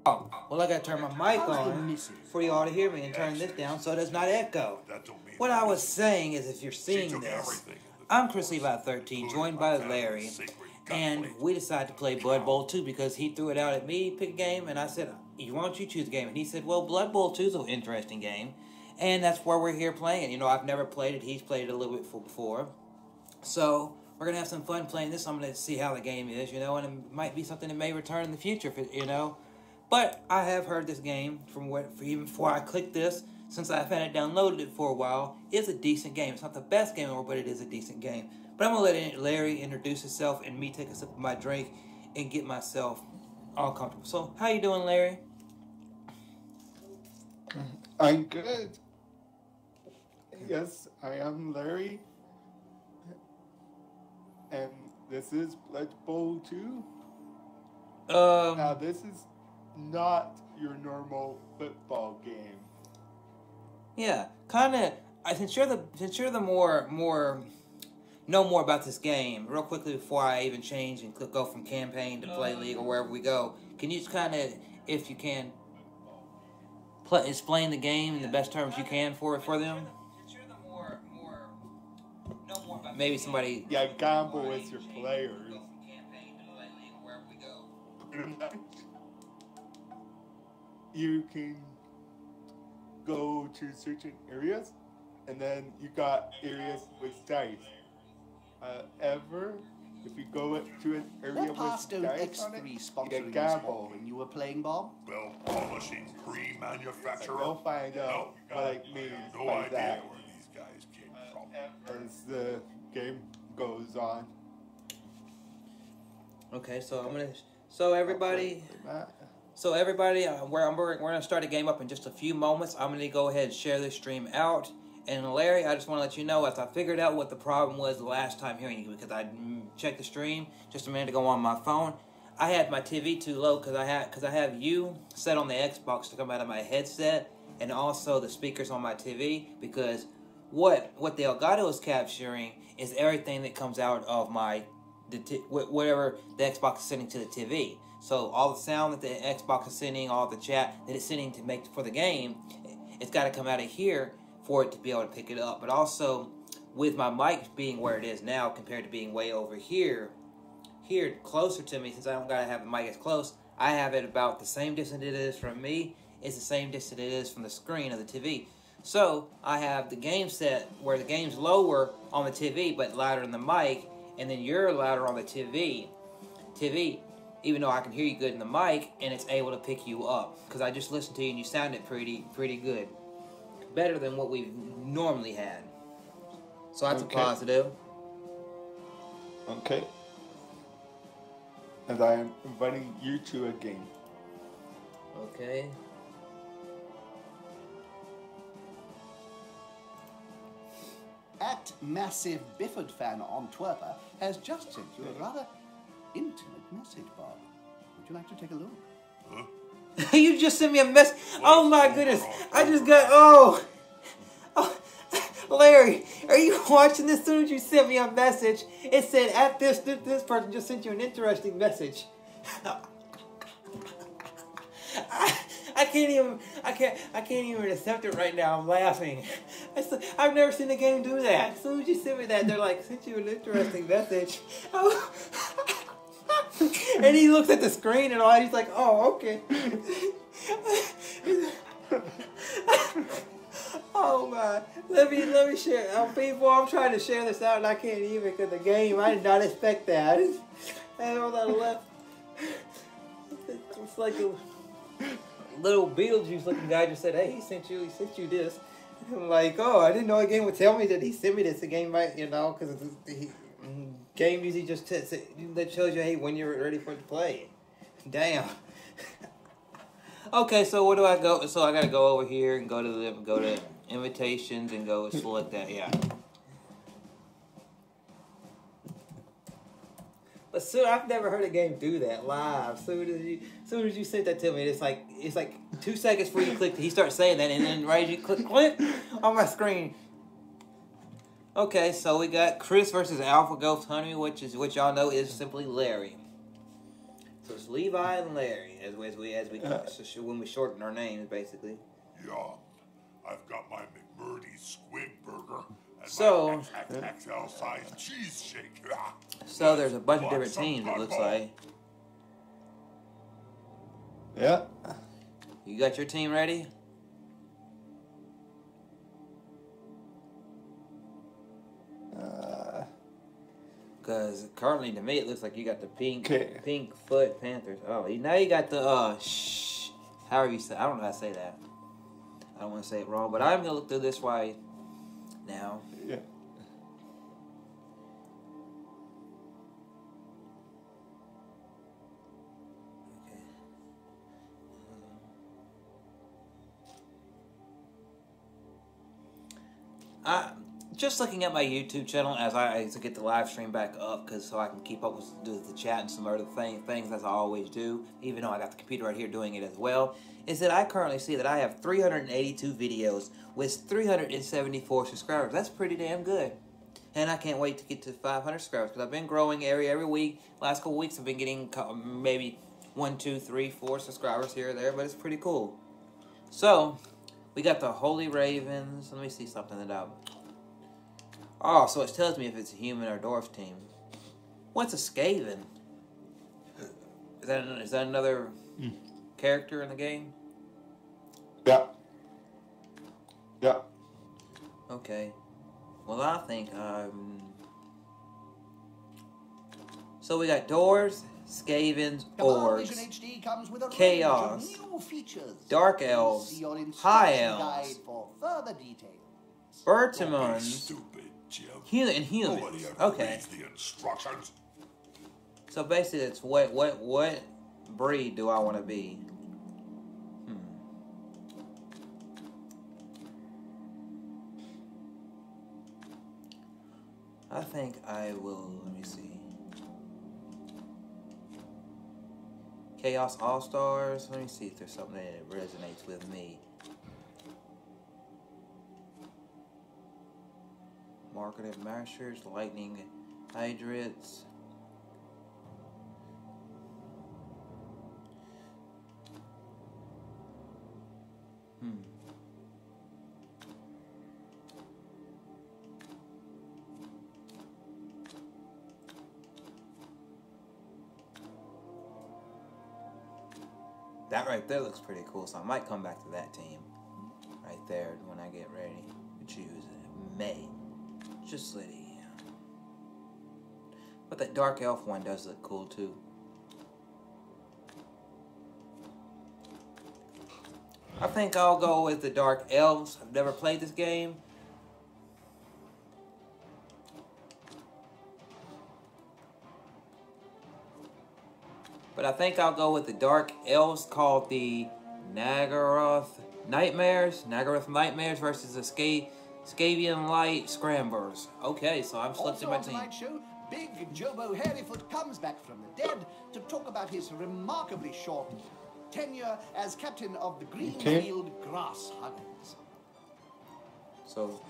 Oh, well, I gotta turn my mic on for you all to hear me and turn this down so it does not echo. What I was saying is, if you're seeing this, I'm Chrislevi13, joined by Larry, and we decided to play Blood Bowl 2 because he threw it out at me, pick a game, and I said, why don't you choose a game? And he said, well, Blood Bowl 2 is an interesting game, and that's where we're here playing it. You know, I've never played it. He's played it a little bit before. So we're going to have some fun playing this. I'm going to see how the game is, you know, and it might be something that may return in the future, if it, you know. But I have heard this game from even before I clicked this, since I've had it downloaded it for a while. It's a decent game. It's not the best game ever, but it is a decent game. But I'm going to let Larry introduce himself and me take a sip of my drink and get myself all comfortable. So, how you doing, Larry? I'm good. Yes, I am Larry. And this is Blood Bowl 2. Now, this is not your normal football game. Yeah, kind of. Since you're the more know more about this game, real quickly before I even change and go from campaign to play league or wherever we go, can you just kind of, if you can, explain the game in the best terms you can for them? Since you're the more know more about maybe somebody. Yeah, gamble with your players. You can go to certain areas, and then you got areas with dice. If you go to an area with dice on it, you get gamble. When you were playing, Bob? Well, polishing cream manufacturer. We'll find out what it means no by idea that where these guys came from. as the game goes on. Okay, so I'm gonna. So everybody, we're gonna start a game up in just a few moments. I'm gonna go ahead and share this stream out. And Larry, I just want to let you know, as I figured out what the problem was the last time hearing you, because I checked the stream just a minute ago on my phone. I had my TV too low because I have you set on the Xbox to come out of my headset, and also the speakers on my TV, because what the Elgato is capturing is everything that comes out of whatever the Xbox is sending to the TV. So all the sound that the Xbox is sending, all the chat that it's sending to make for the game, it's got to come out of here for it to be able to pick it up. But also, with my mic being where it is now compared to being way over here closer to me, since I don't gotta have the mic as close, I have it about the same distance it is from me. It's the same distance it is from the screen of the TV. So I have the game set where the game's lower on the TV but louder in the mic, and then you're louder on the TV, even though I can hear you good in the mic, and it's able to pick you up. Because I just listened to you and you sounded pretty good. Better than what we've normally had. So that's okay. A positive. Okay. And I am inviting you to a game. Okay. At Massive Bifford Fan on Twitter has just sent you a rather intimate message, Bob. Would you like to take a look? Huh? You just sent me a message. Oh my goodness. I just got, oh. Larry, are you watching this? As soon as you sent me a message, it said, at this person just sent you an interesting message. I can't even accept it right now. I'm laughing. I've never seen a game do that. As soon as you sent me that, they're like, sent you an interesting message. And he looks at the screen and all, he's like, oh, okay. Oh my, let me share. People, I'm trying to share this out and I can't even because the game, I did not expect that. I don't know left. It's like a little Beetlejuice looking guy just said, hey, he sent you this. I'm like, oh, I didn't know a game would tell me that he sent me this. The game might, you know, because game usually just that shows you, hey, when you're ready for it to play. Damn. Okay, so where do I go? So I gotta go over here and go to invitations and go select that. Yeah. But soon, I've never heard a game do that live. Soon as you sent that to me, it's like 2 seconds before you click, he starts saying that, and then right as you click on my screen. Okay, so we got Chris versus Alpha Ghost Honey, which y'all know is simply Larry. So it's Levi and Larry, as we when we shorten our names, basically. Yeah, I've got my McMurdy squid burger and So, my XL size cheese shake. so there's a bunch of different teams, it looks like. Yeah. You got your team ready? Because currently, to me, it looks like you got the pink foot Panthers. Oh, now you got the however you say. I don't know how to say that. I don't want to say it wrong, but I'm gonna look through this way now. Yeah. Just looking at my YouTube channel as I get the live stream back up, so I can keep up with the chat and some other things as I always do, even though I got the computer right here doing it as well, is that I currently see that I have 382 videos with 374 subscribers. That's pretty damn good. And I can't wait to get to 500 subscribers because I've been growing every week. Last couple weeks I've been getting maybe 1, 2, 3, 4 subscribers here or there, but it's pretty cool. So, we got the Holy Ravens. Let me see something that I... Oh, so it tells me if it's a human or dwarf team. What's a Skaven? Is that another character in the game? Yeah. Yeah. Okay. Well, I think so we got Doors, Skavens, Orcs, Chaos, Dark Elves, High Elves, Bertimons, and humans. Okay. So basically, it's what breed do I want to be? I think I will. Let me see. Chaos All Stars. Let me see if there's something that resonates with me. Marketed Masters, Lightning Hydrates. That right there looks pretty cool, so I might come back to that team right there when I get ready to choose it. May. Just letting you know. But that Dark Elf one does look cool too. I think I'll go with the Dark Elves. I've never played this game. But I think I'll go with the Dark Elves called the Nagaroth Nightmares. Nagaroth Nightmares versus the Skavian Light Scramblers. Okay, so I'm selecting my team. Show, Big Jobo Hairyfoot comes back from the dead to talk about his remarkably short tenure as captain of the Greenfield Grass Huggers. So,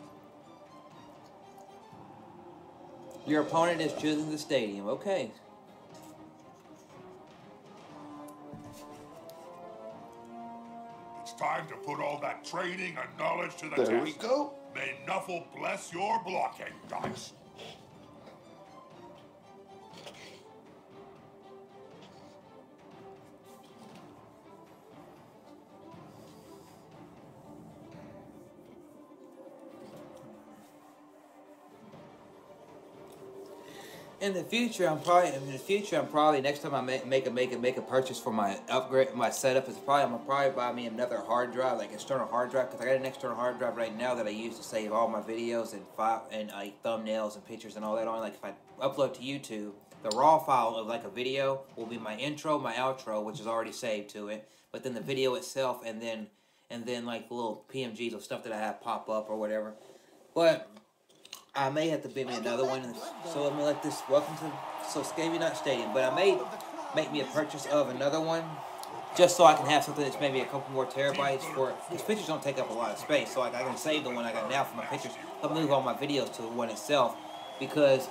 your opponent is choosing the stadium. Okay. It's time to put all that training and knowledge to the test. There we go. May Nuffle bless your blocking dice. In the future, I'm probably next time I make a purchase for my upgrade, my setup is I'm gonna probably buy me another hard drive, like external hard drive, because I got an external hard drive right now that I use to save all my videos and like thumbnails and pictures and all that on. Like if I upload to YouTube, the raw file of like a video will be my intro, my outro, which is already saved to it, but then the video itself, and then like little PMGs of stuff that I have pop up or whatever, but. I may have to bid me another one, so let me let this, so Skavian Nut Stadium, but I may make me a purchase of another one, just so I can have something that's maybe a couple more terabytes for, because pictures don't take up a lot of space, so like I can save the one I got now for my pictures, I'll move all my videos to the one itself, because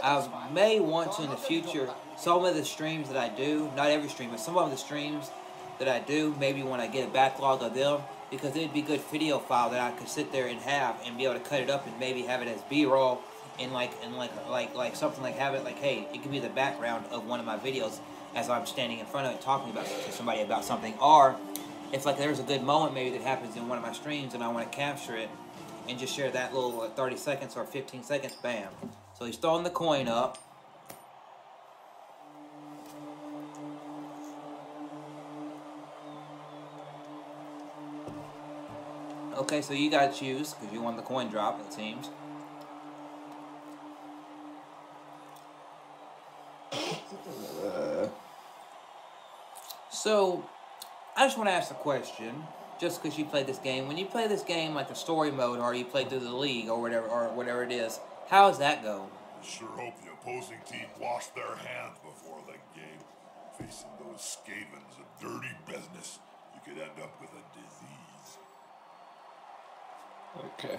I may want to in the future some of the streams that I do, not every stream, but some of the streams that I do, maybe when I get a backlog of them, because it'd be a good video file that I could sit there and have and be able to cut it up and maybe have it as B-roll and like something like have it like, hey, it can be the background of one of my videos as I'm standing in front of it talking about to somebody about something. Or if like there's a good moment maybe that happens in one of my streams and I want to capture it and just share that little 30 seconds or 15 seconds, bam. So he's throwing the coin up. Okay, so you gotta choose, because you won the coin drop, it seems. So, I just want to ask a question, just because you played this game. When you play this game, like the story mode, or you play through the league, or whatever it is, how does that go? I sure hope the opposing team washed their hands before the game. Facing those scavens of dirty business, you could end up with a disease. Okay.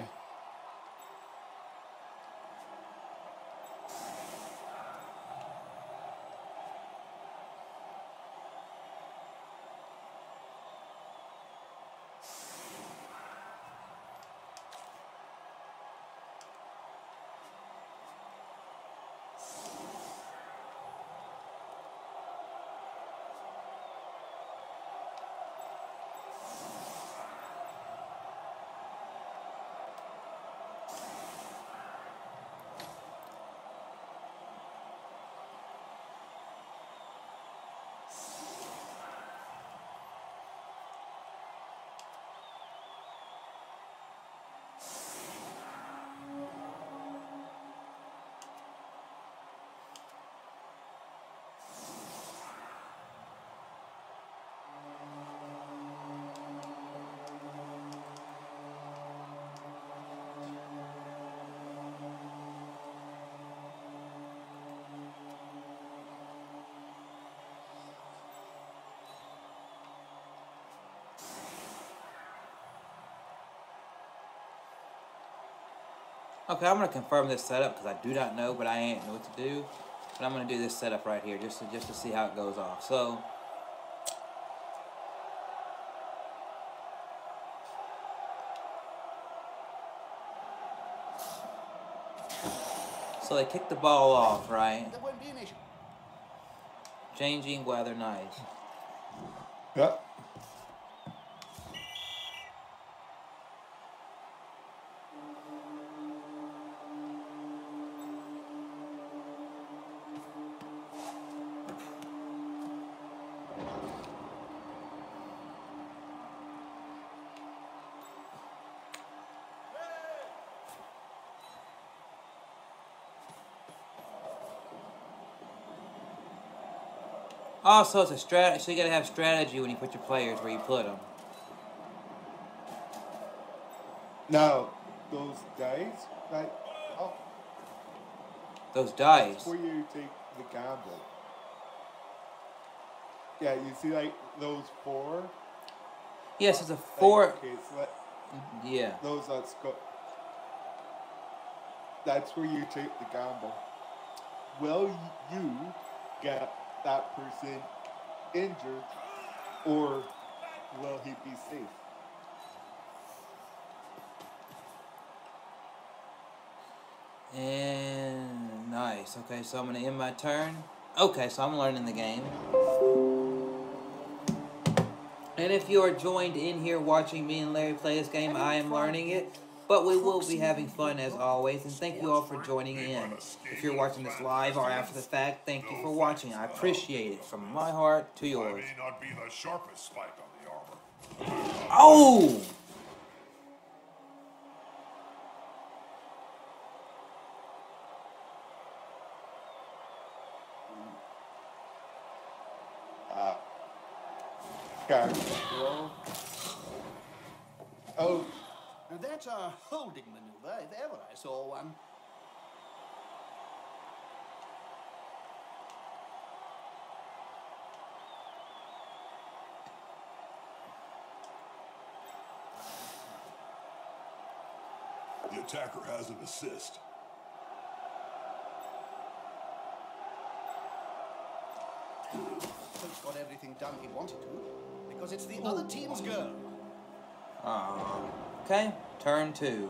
Okay, I'm going to confirm this setup because I do not know, but I ain't know what to do. But I'm going to do this setup right here just to see how it goes off. So they kick the ball off, right? There won't be an issue. Changing weather, nice. Yep. Also, it's a strategy, so you gotta have strategy when you put your players where you put them. Now, those dice, like, oh, Those dice. that's where you take the gamble. Yeah, you see, like, those four? Yes, it's a four. Like, okay, so Yeah. those, let's go. That's where you take the gamble. Will you get that person injured, or will he be safe? And nice. Okay, so I'm gonna end my turn. Okay, so I'm learning the game. And if you are joined in here watching me and Larry play this game, I am learning it. But we will be having fun as always, and thank you all for joining in. If you're watching this live or after the fact, thank you for watching. I appreciate it from my heart to I yours. may not be the sharpest spike on the armor. Oh! Okay. Oh, Now that's a holding maneuver, if ever I saw one. The attacker has an assist. Coach got everything done he wanted to, because it's the other team's girl. Okay, turn 2.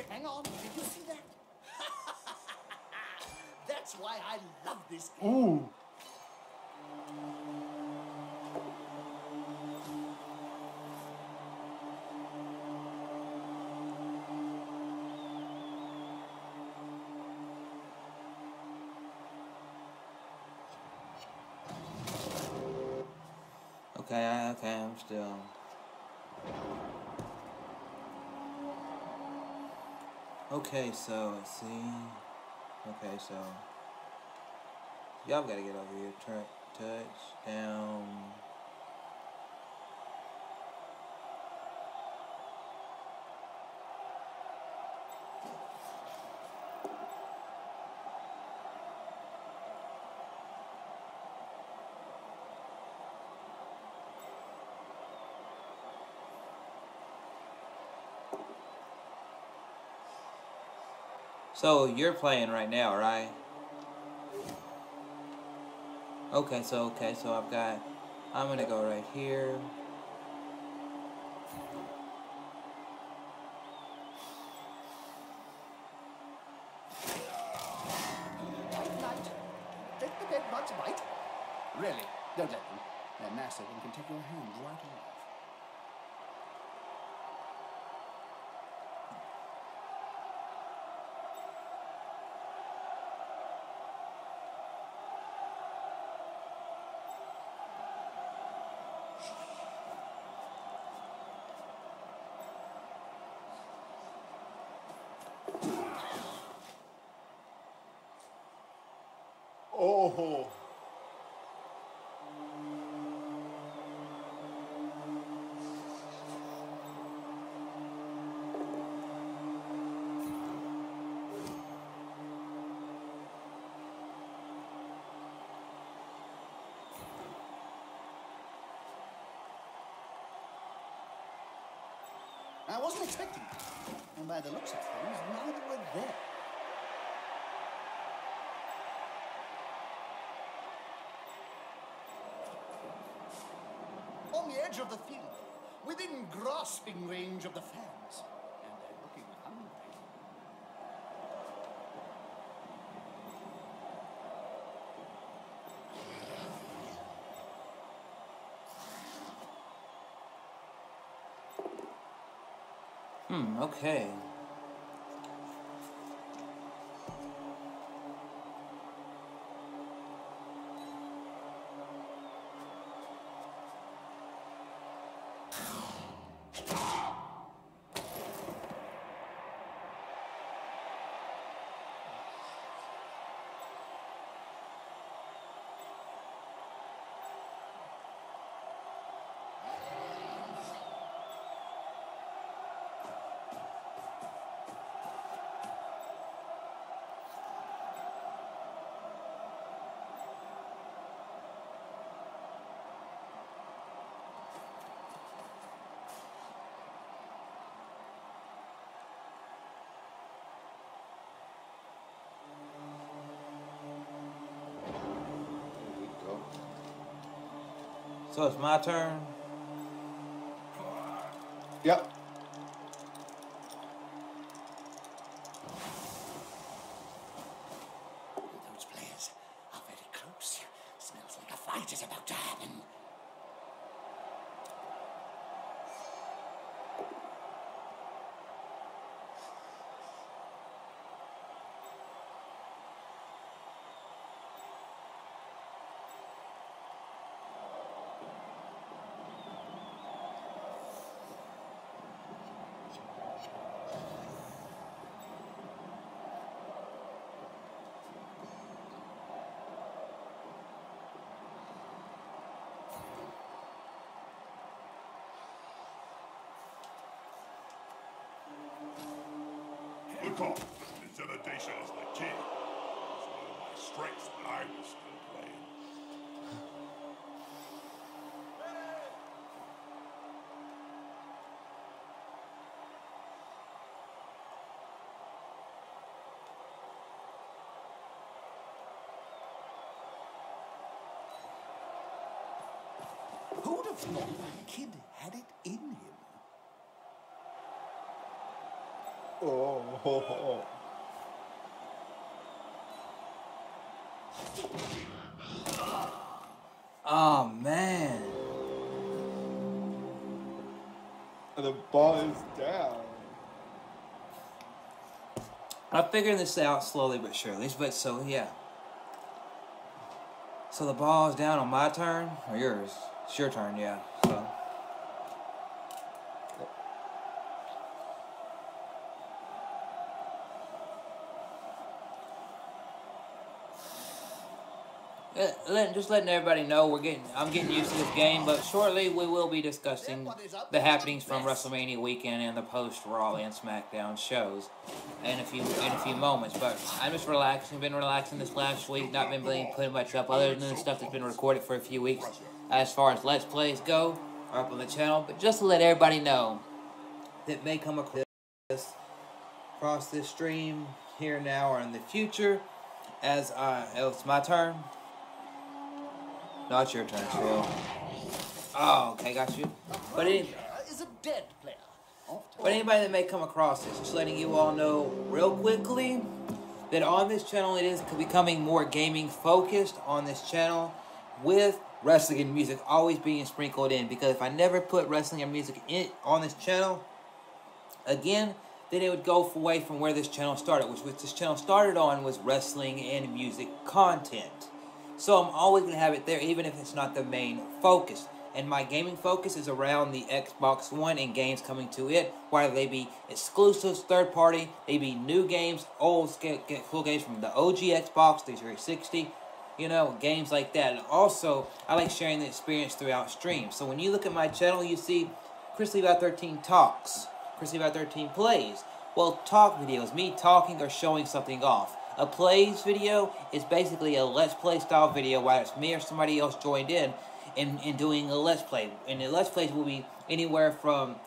Hang on, did you see that? That's why I love this game. Ooh. Okay, I'm still. Okay, so let's see. Okay, so y'all gotta get over here. Touchdown. So you're playing right now, right? Okay, so I'm gonna go right here. Night. Take the bed bugs bite. Really, don't let them. They're massive and can take your hand right off. Oh. I wasn't expecting that. And by the looks of things, neither were they. On the edge of the field, within grasping range of the fans. And they're looking hungry. Okay. So it's my turn. Yep. Those players are very close. Smells like a fight is about to happen. call. Intimidation is the key. It's one of my strengths when I was still playing. Who'd have thought the kid had it in him? Oh. Oh, man. And the ball is down. I'm figuring this out slowly but surely. But so, yeah. So the ball's down on my turn or yours? It's your turn, yeah. So. Just letting everybody know I'm getting used to this game, but shortly we will be discussing the happenings from WrestleMania weekend and the post Raw and SmackDown shows in a few moments. But I'm just relaxing. Been relaxing this last week. Not been really putting much up other than the stuff that's been recorded for a few weeks. As far as Let's Plays go, are up on the channel. But just to let everybody know that may come across this stream here now or in the future, as it's my turn. No, it's your turn, Phil. Oh, okay, got you. But Is a dead player. anybody that may come across this, just letting you all know real quickly that on this channel it is becoming more gaming focused on this channel, with wrestling and music always being sprinkled in. Because if I never put wrestling and music on this channel, again, then it would go away from where this channel started, which this channel started on was wrestling and music content. So I'm always going to have it there, even if it's not the main focus. And my gaming focus is around the Xbox One and games coming to it, whether they be exclusives, third party, they be new games, full games from the OG Xbox, the 360, games like that. And also, I like sharing the experience throughout streams. So when you look at my channel, you see Chrislevi13 Talks, Chrislevi13 Plays. Well, talk videos, me talking or showing something off. A plays video is basically a Let's Play style video, whether it's me or somebody else joined in doing a Let's Play. And the Let's Plays will be anywhere from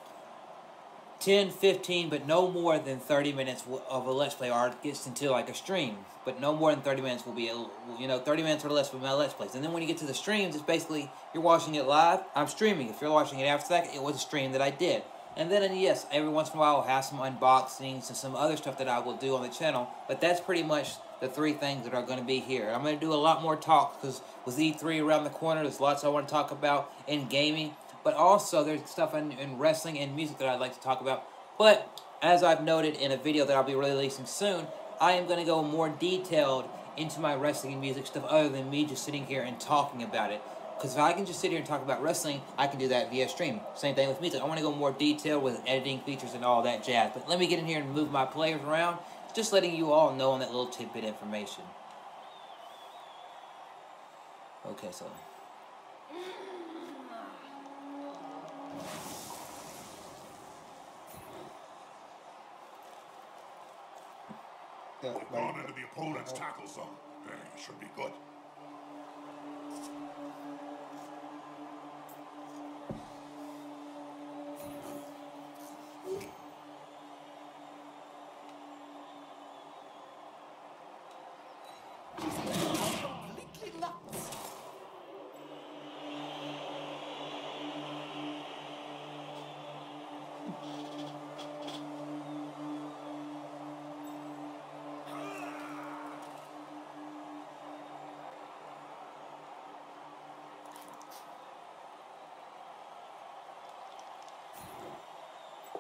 10, 15, but no more than 30 minutes of a Let's Play, or it gets into like a stream. But no more than 30 minutes will be, 30 minutes or less for my Let's Plays. And then when you get to the streams, it's basically, you're watching it live, I'm streaming. If you're watching it after that, it was a stream that I did. And then, yes, every once in a while I'll have some unboxings and some other stuff that I will do on the channel. But that's pretty much the three things that are going to be here. I'm going to do a lot more talk because with E3 around the corner, there's lots I want to talk about in gaming. But also, there's stuff in wrestling and music that I'd like to talk about. But, as I've noted in a video that I'll be releasing soon, I am going to go more detailed into my wrestling and music stuff other than me just sitting here and talking about it. Because if I can just sit here and talk about wrestling, I can do that via stream. Same thing with music. I want to go more detailed with editing features and all that jazz. But let me get in here and move my players around. Just letting you all know on that little tidbit information. Okay, so... We've gone into the opponent's tackle zone. Should be good. Completely nuts.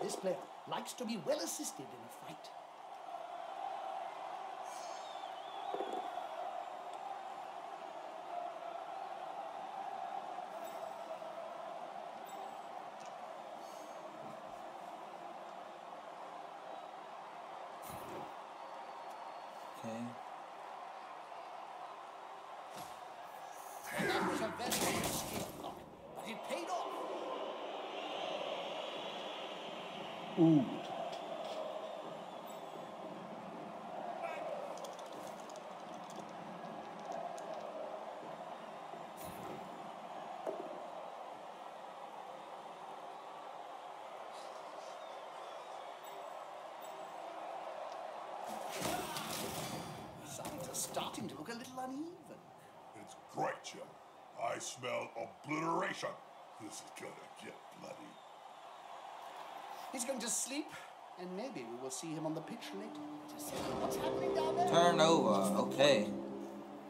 This player likes to be well assisted in a fight. Okay. That was a very risky block, but it paid off. Ooh. starting to look a little uneven. It's great, Jim. I smell obliteration. This is gonna get bloody. He's going to sleep, and maybe we will see him on the pitch later. What's happening down there? Turnover, okay.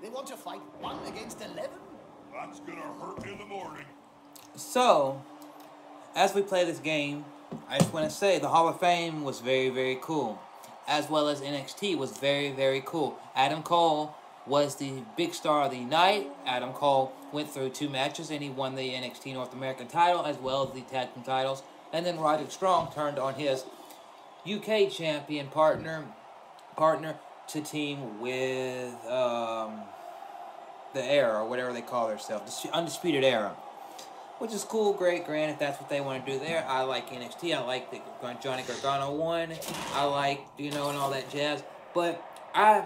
They want to fight 1 against 11? That's gonna hurt in the morning. So, as we play this game, I just want to say the Hall of Fame was very, very cool. As well as NXT was very, very cool. Adam Cole was the big star of the night. Adam Cole went through 2 matches and he won the NXT North American title as well as the tag team titles. And then Roderick Strong turned on his UK champion partner to team with the Era, or whatever they call themselves, the Undisputed Era. Which is cool, great, grand, if that's what they want to do there. I like NXT. I like that Johnny Gargano won. I like, and all that jazz. But I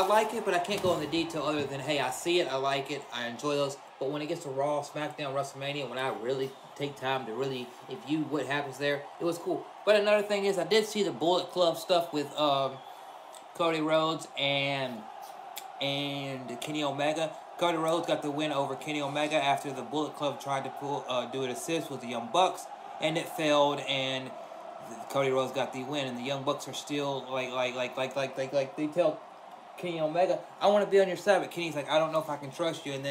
like it, but I can't go into detail other than, hey, I see it, I like it, I enjoy those. But when it gets to Raw, SmackDown, WrestleMania, when I really take time to really view what happens there, it was cool. But another thing is, I did see the Bullet Club stuff with Cody Rhodes and Kenny Omega. Cody Rhodes got the win over Kenny Omega after the Bullet Club tried to do an assist with the Young Bucks, and it failed, and Cody Rhodes got the win, and the Young Bucks are still like they tell Kenny Omega, I want to be on your side, but Kenny's like, I don't know if I can trust you, and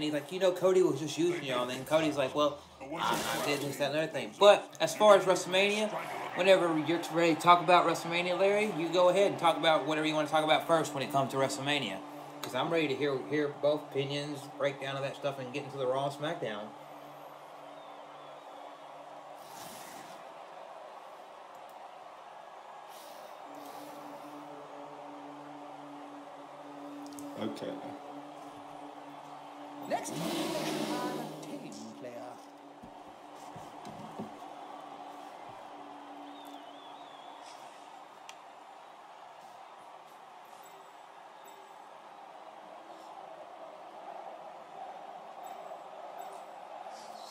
he's like, Cody was just using you, and then Cody's like, well, I did this, that, and another thing. But as far as WrestleMania, whenever you're ready to talk about WrestleMania, Larry, you go ahead and talk about whatever you want to talk about first when it comes to WrestleMania. Because I'm ready to hear both opinions, breakdown of that stuff, and get into the Raw and SmackDown. Okay. Next, I'm a team player.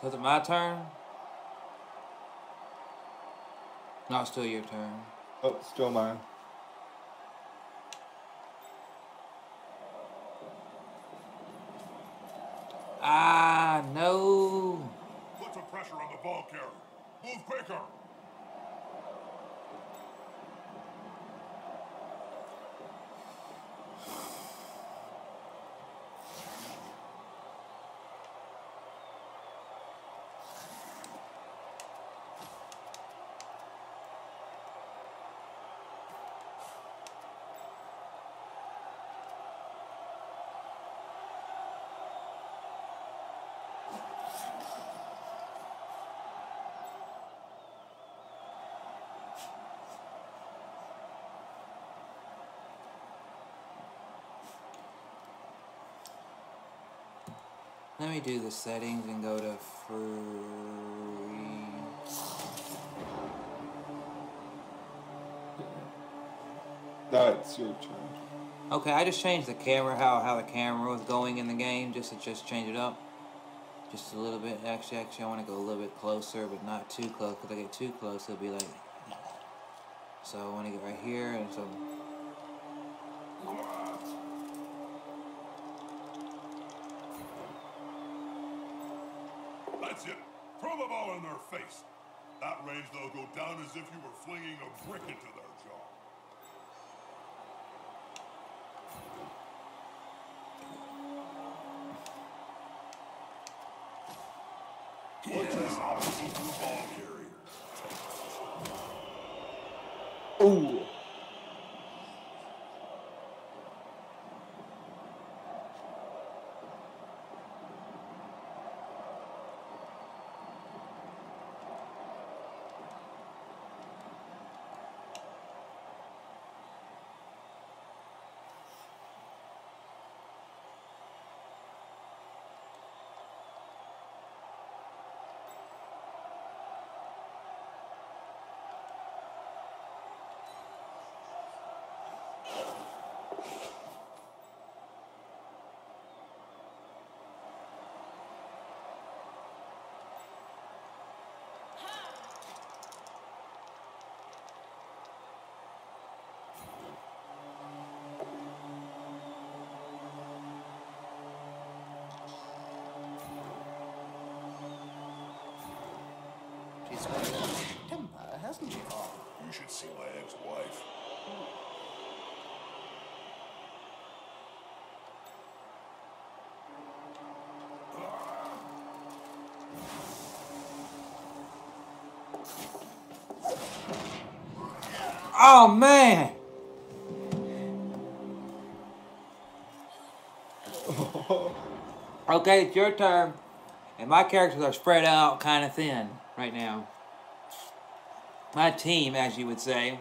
So is it my turn? No, it's still your turn. Oh, still mine. No. Put some pressure on the ball carrier. Move quicker. Let me do the settings and go to free. That's your turn. Okay, I just changed the camera, how the camera was going in the game, just to change it up. Just a little bit. Actually, I want to go a little bit closer, but not too close, because if I get too close, it'll be like... So I want to get right here, and so... That's it. Throw the ball in their face. That range, they'll go down as if you were flinging a brick into their jaw. What's this obstacle ball carrier? Ooh. temper, hasn't she, Paul? You should see my ex-wife. Oh, man. Okay, it's your turn. And my characters are spread out kind of thin right now. My team, as you would say.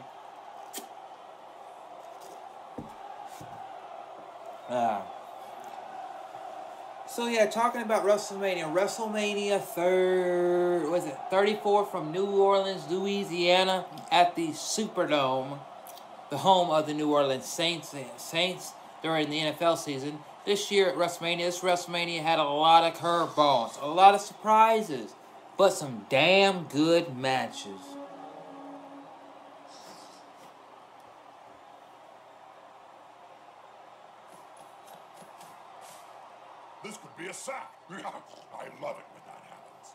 So yeah, talking about WrestleMania. WrestleMania 34 from New Orleans, Louisiana, at the Superdome, the home of the New Orleans Saints during the NFL season. This year at WrestleMania had a lot of curveballs, a lot of surprises, but some damn good matches. This could be a sack. I love it when that happens.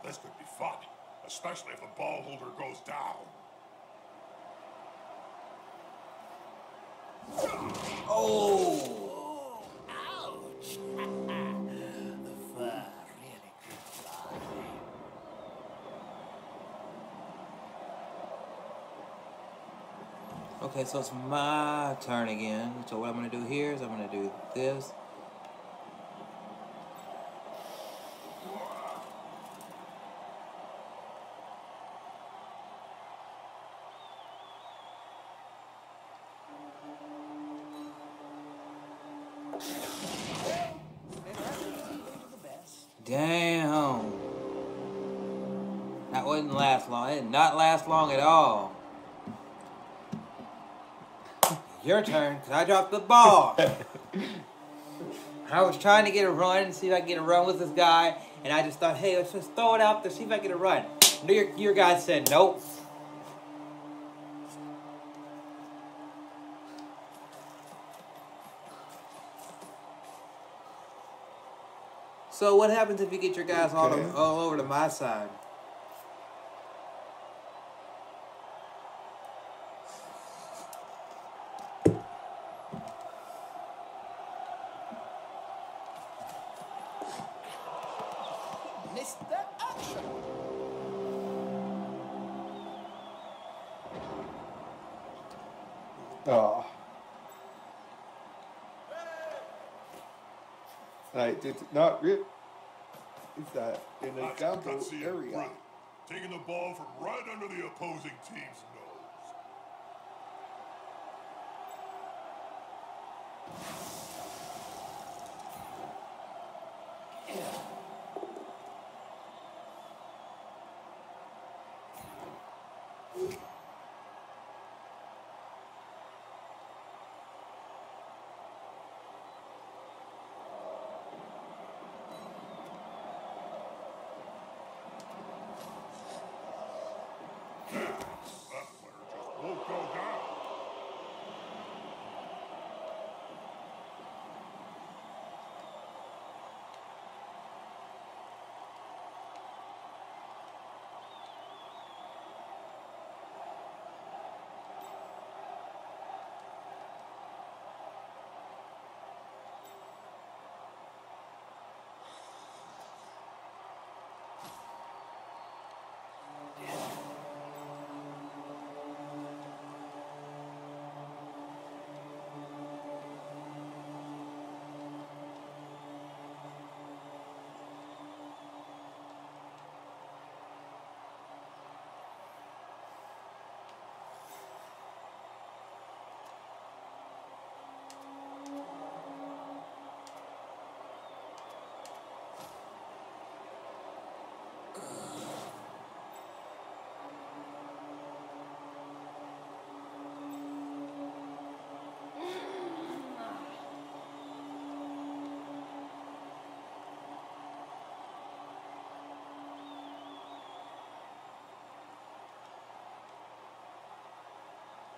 This could be fun, especially if the ball holder goes down. Oh! Ouch! The fur really could fly. Okay, so it's my turn again. So what I'm going to do here is I'm going to do this. Damn. That wouldn't last long. It did not last long at all. Your turn, because I dropped the ball. I was trying to get a run and see if I can get a run with this guy, and I just thought, hey, let's just throw it out there, see if I can get a run. Your guy said nope. So what happens if you get your guys all over to my side? Missed that action. Oh. I did not realize that in a That's gamble gutsy and area. brilliant. Taking the ball from right under the opposing team's nose. That player just won't go down.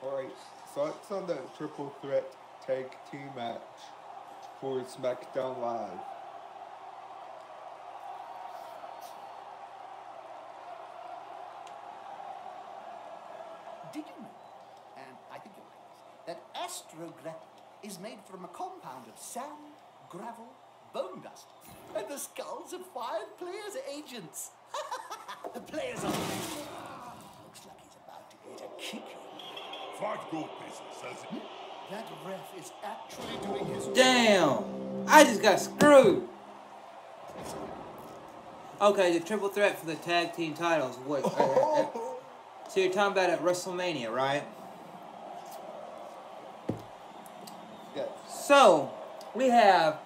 Alright, thoughts on the triple threat tag team match for SmackDown Live. Did you know, and I think you're right, that astrogranite is made from a compound of sand, gravel, bone dust, and the skulls of 5 players' agents? The players are... Looks like he's about to get a kicking. 5 gold pieces, says it. That ref is actually doing his... Damn! I just got screwed! Okay, the triple threat for the tag team titles. What? So you're talking about at WrestleMania, right? Yes. So, we have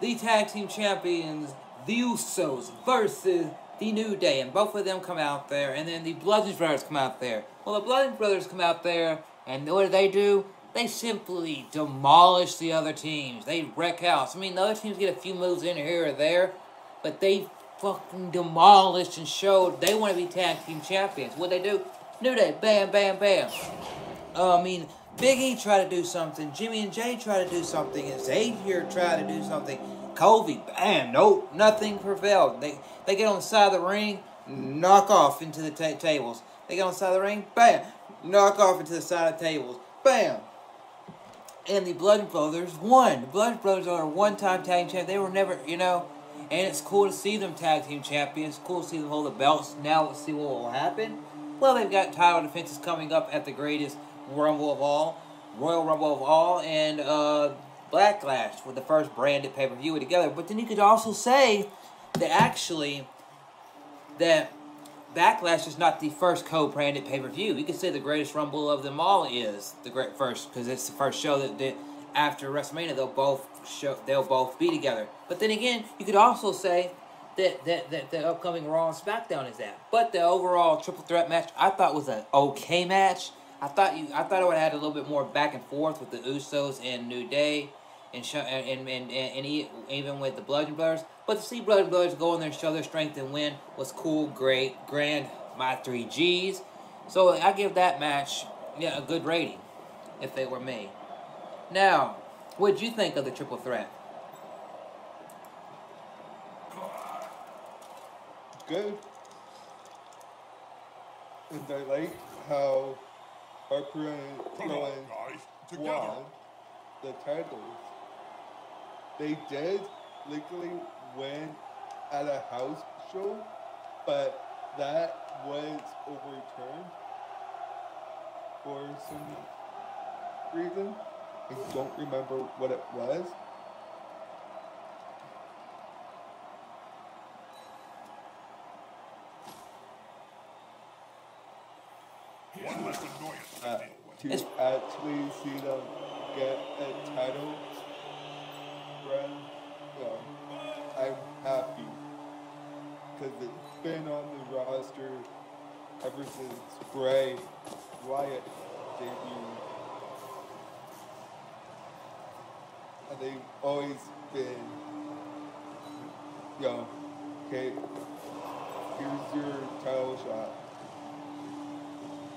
the tag team champions, the Usos, versus the New Day. And both of them come out there. And then the Bludgeon Brothers come out there. Well, the Bludgeon Brothers come out there. And what do? They simply demolish the other teams. They wreck house. I mean, the other teams get a few moves in here or there. But they fucking demolished and showed they want to be tag team champions. What they do? New Day, bam, bam, bam. Big E tried to do something. Jimmy and Jay tried to do something. And Xavier tried to do something. Kobe, bam, nope, nothing prevailed. They get on the side of the ring, knock off into the tables. They get on the side of the ring, bam, knock off into the side of the tables, bam. And the Blood Brothers won. The Blood Brothers are a one-time tag team champion. They were never, and it's cool to see them tag team champions. Cool to see them hold the belts. Now let's see what will happen. Well, they've got title defenses coming up at the greatest Rumble of all, Royal Rumble of all, and Backlash with the first branded pay-per-view together. But then you could also say that Backlash is not the first co-branded pay-per-view. You could say the greatest Rumble of them all is the first, because it's the first show that after WrestleMania they'll both be together. But then again, you could also say that the upcoming Raw and SmackDown is that. But the overall triple threat match I thought was an okay match. I thought it would have had a little bit more back and forth with the Usos and New Day, and even with the Bludgeon Brothers. But to see Bludgeon Brothers go in there and show their strength and win was cool, great, grand, my 3 Gs. So I give that match a good rating, if it were me. Now, what did you think of the triple threat? Good. And I like how Harper and Rowan won the titles. They did legally win at a house show, but that was overturned for some reason. I don't remember what it was. To actually see them get a title run, I'm happy, because it's been on the roster ever since Bray Wyatt debuted, and they've always been, okay, here's your title shot.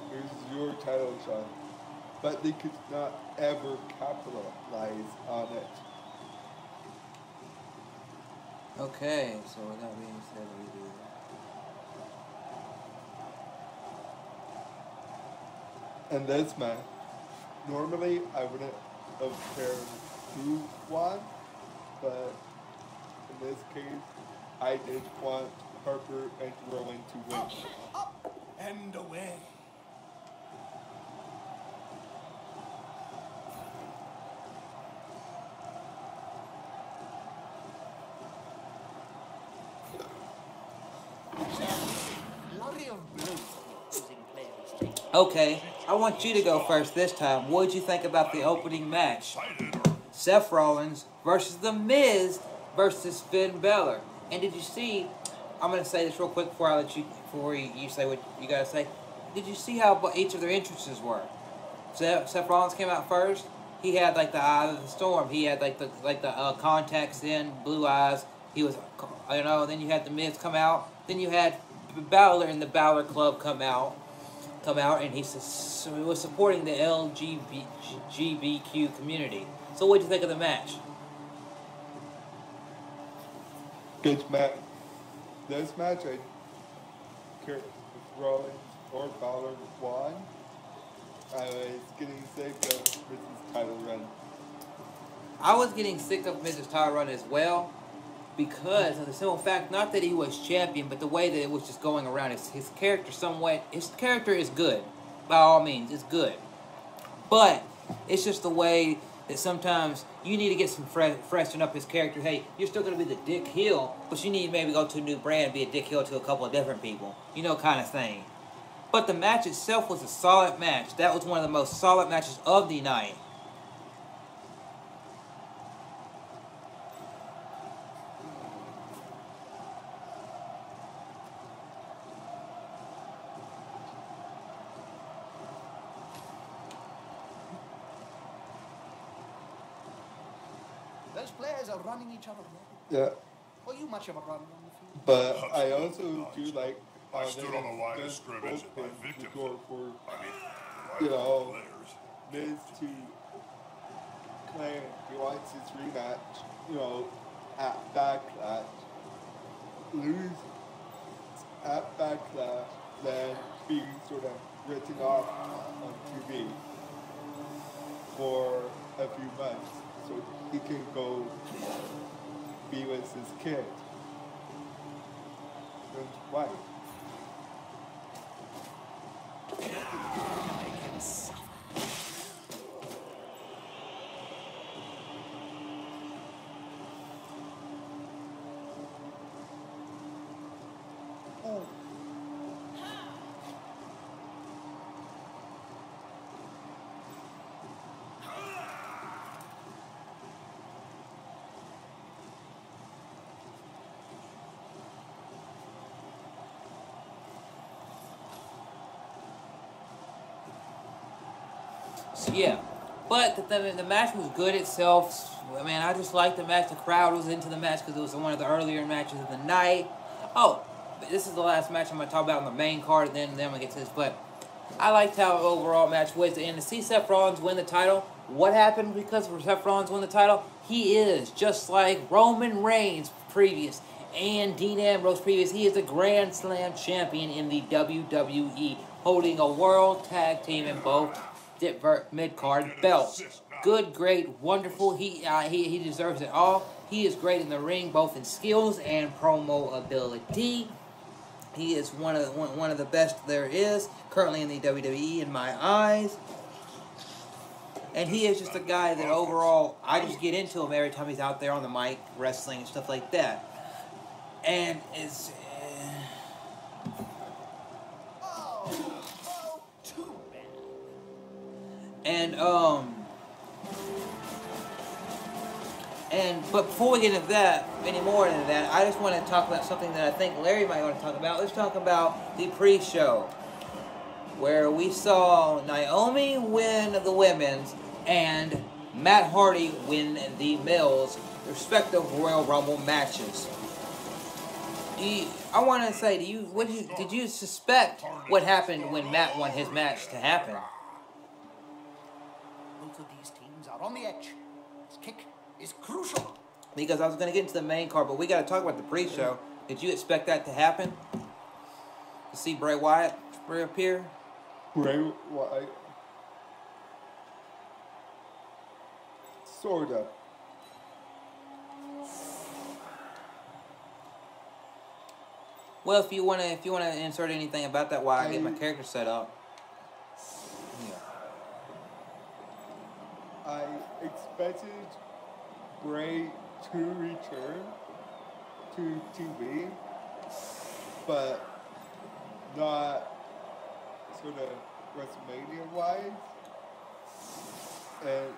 Here's your title shot. But they could not ever capitalize on it. Okay, so with that being said, we do. And this match, normally I wouldn't have cared who won, but in this case, I did want Harper and Rowan to win. Up and away. Okay, I want you to go first this time. What did you think about the opening match? Seth Rollins versus The Miz versus Finn Balor. And did you see? I'm gonna say this real quick before you say what you gotta say. Did you see how each of their entrances were? Seth Rollins came out first. He had like the eye of the storm. He had like the contacts in, blue eyes. He was, Then you had The Miz come out. Then you had Balor and the Balor Club come out, and he was supporting the LGBTQ community. So what did you think of the match? good match. This match, I care if Rollins or Balor won. I was getting sick of Mrs. title run. I was getting sick of Mrs. Title Run as well, because of the simple fact, not that he was champion, but the way that it was just going around. His character his character is good, by all means, it's good. But it's just the way that sometimes you need to get some freshen up his character. Hey, you're still going to be the Dick Hill, but you need to maybe go to a new brand, be a Dick Hill to a couple of different people. You know, kind of thing. But the match itself was a solid match. That was one of the most solid matches of the night. Those players are running each other ragged. Yeah. Were you much of a runner on the field? But I also do like I how stood they on the line of just scrimmage and my opened the victims, door for, I mean, you know, players. Miz to claim he wants his rematch, you know, at Backlash. Lose at Backlash, then being sort of written off on TV for a few months so he can go be with his kid and wife. So, yeah. But the match was good itself. I mean, I just liked the match. The crowd was into the match because it was one of the earlier matches of the night. Oh, this is the last match I'm going to talk about on the main card, and then I'm going to get to this. But I liked how the overall match was. And to see Seth Rollins win the title, what happened because Seth Rollins won the title? He is, just like Roman Reigns previous and Dean Ambrose previous, he is a Grand Slam champion in the WWE, holding a World Tag Team in both mid-card belts. Good, great, wonderful. He deserves it all. He is great in the ring, both in skills and promo ability. He is one of the best there is currently in the WWE in my eyes. And he is just a guy that overall I just get into him every time he's out there on the mic wrestling and stuff like that. And it's Too bad. But before we get into that, any more into that, I just want to talk about something that I think Larry might want to talk about. Let's talk about the pre-show, where we saw Naomi win the women's and Matt Hardy win the males' respective Royal Rumble matches. I want to say, did you suspect what happened when Matt won his match to happen? Both of these teams are on the edge. This kick is crucial. Because I was going to get into the main card, but we got to talk about the pre-show. Did you expect that to happen? To see Bray Wyatt reappear? Bray Wyatt. Sorta. Well, if you want to insert anything about that while I get my character set up. Yeah. I expected Bray to return to TV, but not sort of WrestleMania wise. And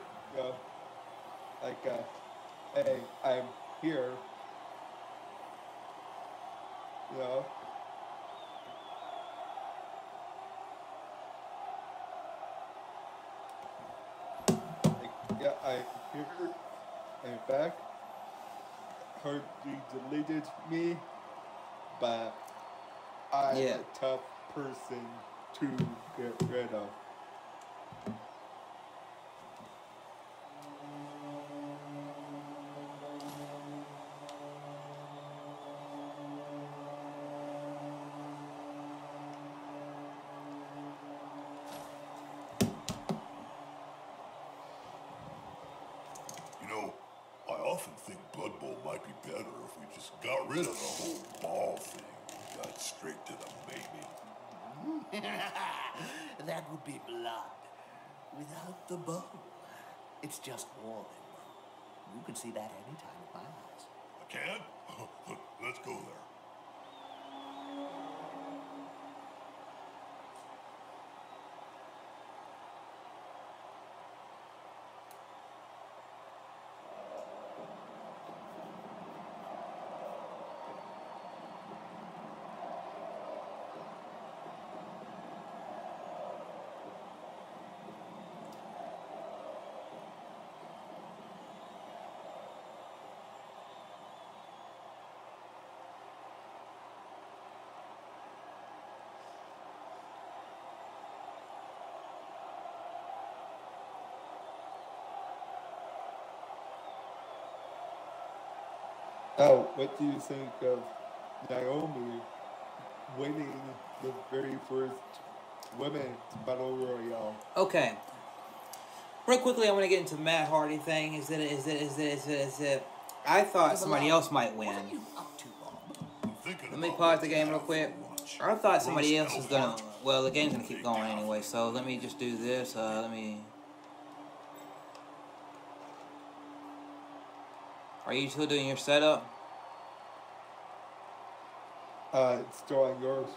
hey, I'm here. You know. Yeah, I'm here. I'm back. Heard you deleted me, but I'm a tough person to get rid of. often think Blood Bowl might be better if we just got rid of the whole ball thing. Got straight to the baby. That would be blood without the bow. It's just war then. You can see that anytime at my house. I can? Let's go there. Now, what do you think of Naomi winning the very first women's battle royale? Okay. Real quickly, I want to get into the Matt Hardy thing. Is that I thought somebody else might win. What are you up to, Bob? Let me pause the game real quick. I thought somebody else was gonna. Well, the game's gonna keep going anyway. So let me just do this. Let me. Are you still doing your setup? It's still on yours.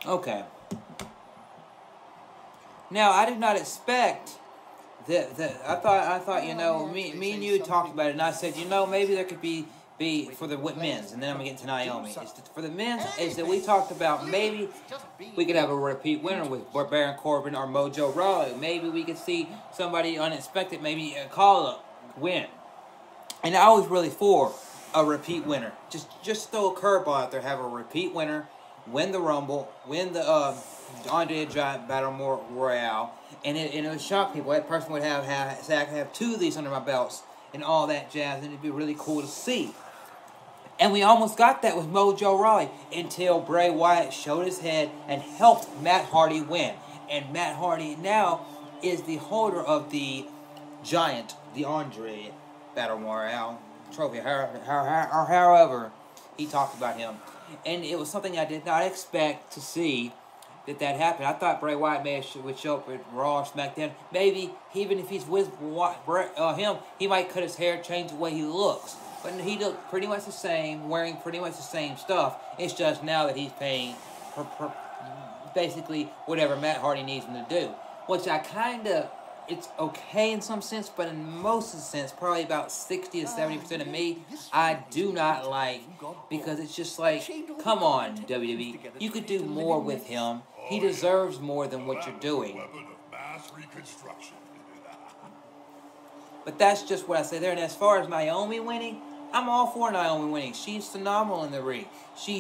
Okay. Now I did not expect that. I thought you know me and you talked about it, and I said maybe there could be for the men's, and then I'm gonna get to Naomi. For the men's is that we talked about maybe we could have a repeat winner with Baron Corbin or Mojo Rawley. Maybe we could see somebody unexpected, maybe call up win. And I was really for a repeat winner. Just throw a curveball out there, have a repeat winner. Win the Rumble, win the Andre the Giant Battle Royale, and it would shock people. That person would say I can have two of these under my belts and all that jazz, and it'd be really cool to see. And we almost got that with Mojo Rawley until Bray Wyatt showed his head and helped Matt Hardy win. And Matt Hardy now is the holder of the Giant, the Andre Battle Royale trophy, however he talked about him. And it was something I did not expect to see that happened. I thought Bray Wyatt would show up at Raw or SmackDown. Maybe even if he's with him, he might cut his hair, change the way he looks. But he looked pretty much the same, wearing pretty much the same stuff. It's just now that he's paying basically whatever Matt Hardy needs him to do. Which I kind of, it's okay in some sense, but in most of the sense, probably about 60 to 70% of me, I do not like, because it's just like, come on, WWE, you could do more with him. He deserves more than what you're doing. But that's just what I say there. And as far as Naomi winning, I'm all for Naomi winning. She's phenomenal in the ring. She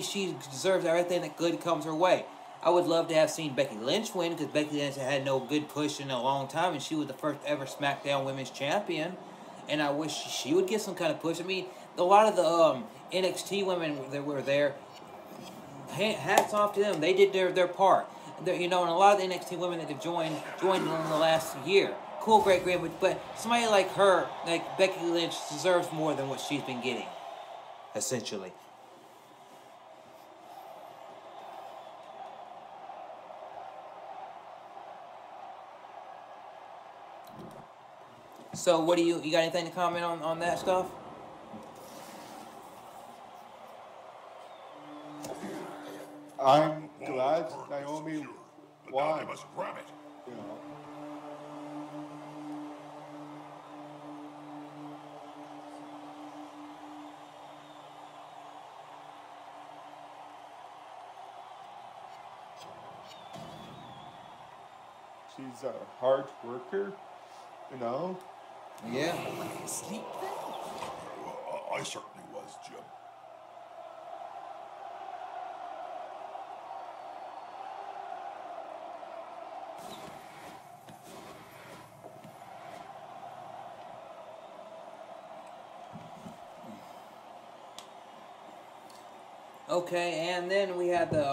deserves everything that good comes her way. I would love to have seen Becky Lynch win, because Becky Lynch had no good push in a long time, and she was the first ever SmackDown Women's Champion. And I wish she would get some kind of push. I mean, a lot of the NXT women that were there, hats off to them. They did their part. And a lot of the NXT women that have joined in the last year. Cool, great, but somebody like her, like Becky Lynch, deserves more than what she's been getting, essentially. So, what do you got anything to comment on that stuff? I'm glad Naomi won. she's a hard worker, you know. Yeah. Sleep then? I certainly was, Jim. Okay, and then we had the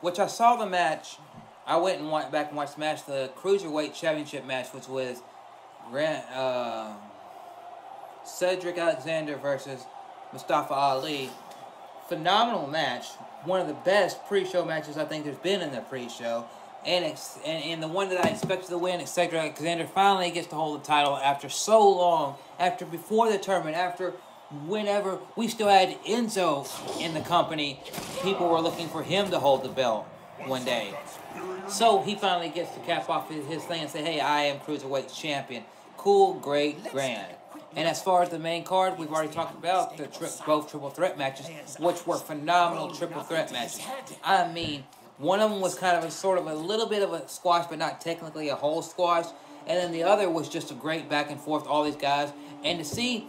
which I saw the match. I went and went back and watched the match, the Cruiserweight Championship match, which was Cedric Alexander versus Mustafa Ali. Phenomenal match. One of the best pre-show matches I think there's been in the pre-show. And the one that I expected to win, Cedric Alexander finally gets to hold the title after so long. After before the tournament, after whenever we still had Enzo in the company, people were looking for him to hold the belt one day. So he finally gets to cap off his thing and say, hey, I am Cruiserweight Champion. Cool, great, grand. And as far as the main card, we've already talked about both triple threat matches, which were phenomenal triple threat matches. I mean, one of them was kind of a little bit of a squash, but not technically a whole squash. And then the other was just a great back and forth, all these guys. And to see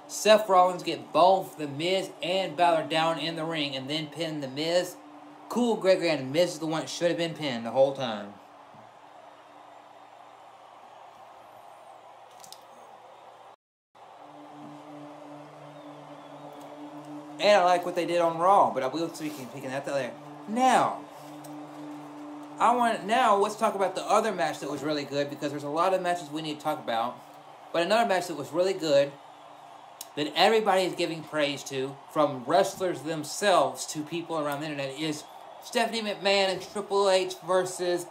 Seth Rollins get both The Miz and Balor down in the ring and then pin The Miz, cool, great, grand. The Miz is the one that should have been pinned the whole time. And I like what they did on Raw, but I will speak that later. Now, let's talk about the other match that was really good, because there's a lot of matches we need to talk about. But another match that was really good, that everybody is giving praise to, from wrestlers themselves to people around the internet, is Stephanie McMahon and Triple H versus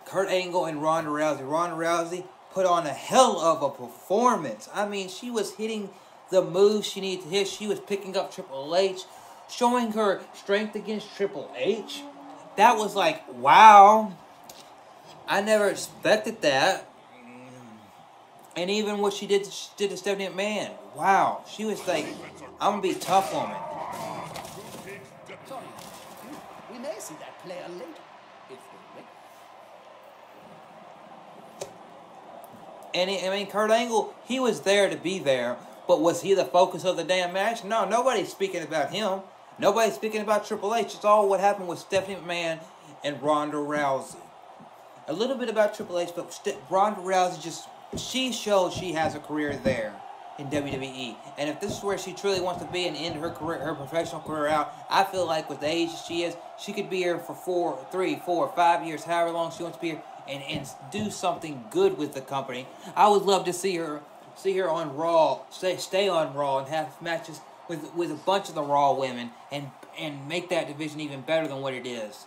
Kurt Angle and Ronda Rousey. Ronda Rousey put on a hell of a performance. I mean, she was hitting the moves she needed to hit. She was picking up Triple H, showing her strength against Triple H. That was like, wow. I never expected that. And even what she did to Stephanie McMahon. Wow. She was like, I'm going to be a tough woman. Sorry, we may see that player later, if they win. And Kurt Angle, he was there to be there. But was he the focus of the damn match? No, nobody's speaking about him. Nobody's speaking about Triple H. It's all what happened with Stephanie McMahon and Ronda Rousey. A little bit about Triple H, but Ronda Rousey she showed she has a career there in WWE. And if this is where she truly wants to be and end her career, her professional career out, I feel like with the age she is, she could be here for 3, 4, 5 years, however long she wants to be here, and do something good with the company. I would love to see her on Raw, stay on Raw, and have matches with a bunch of the Raw women, and make that division even better than what it is.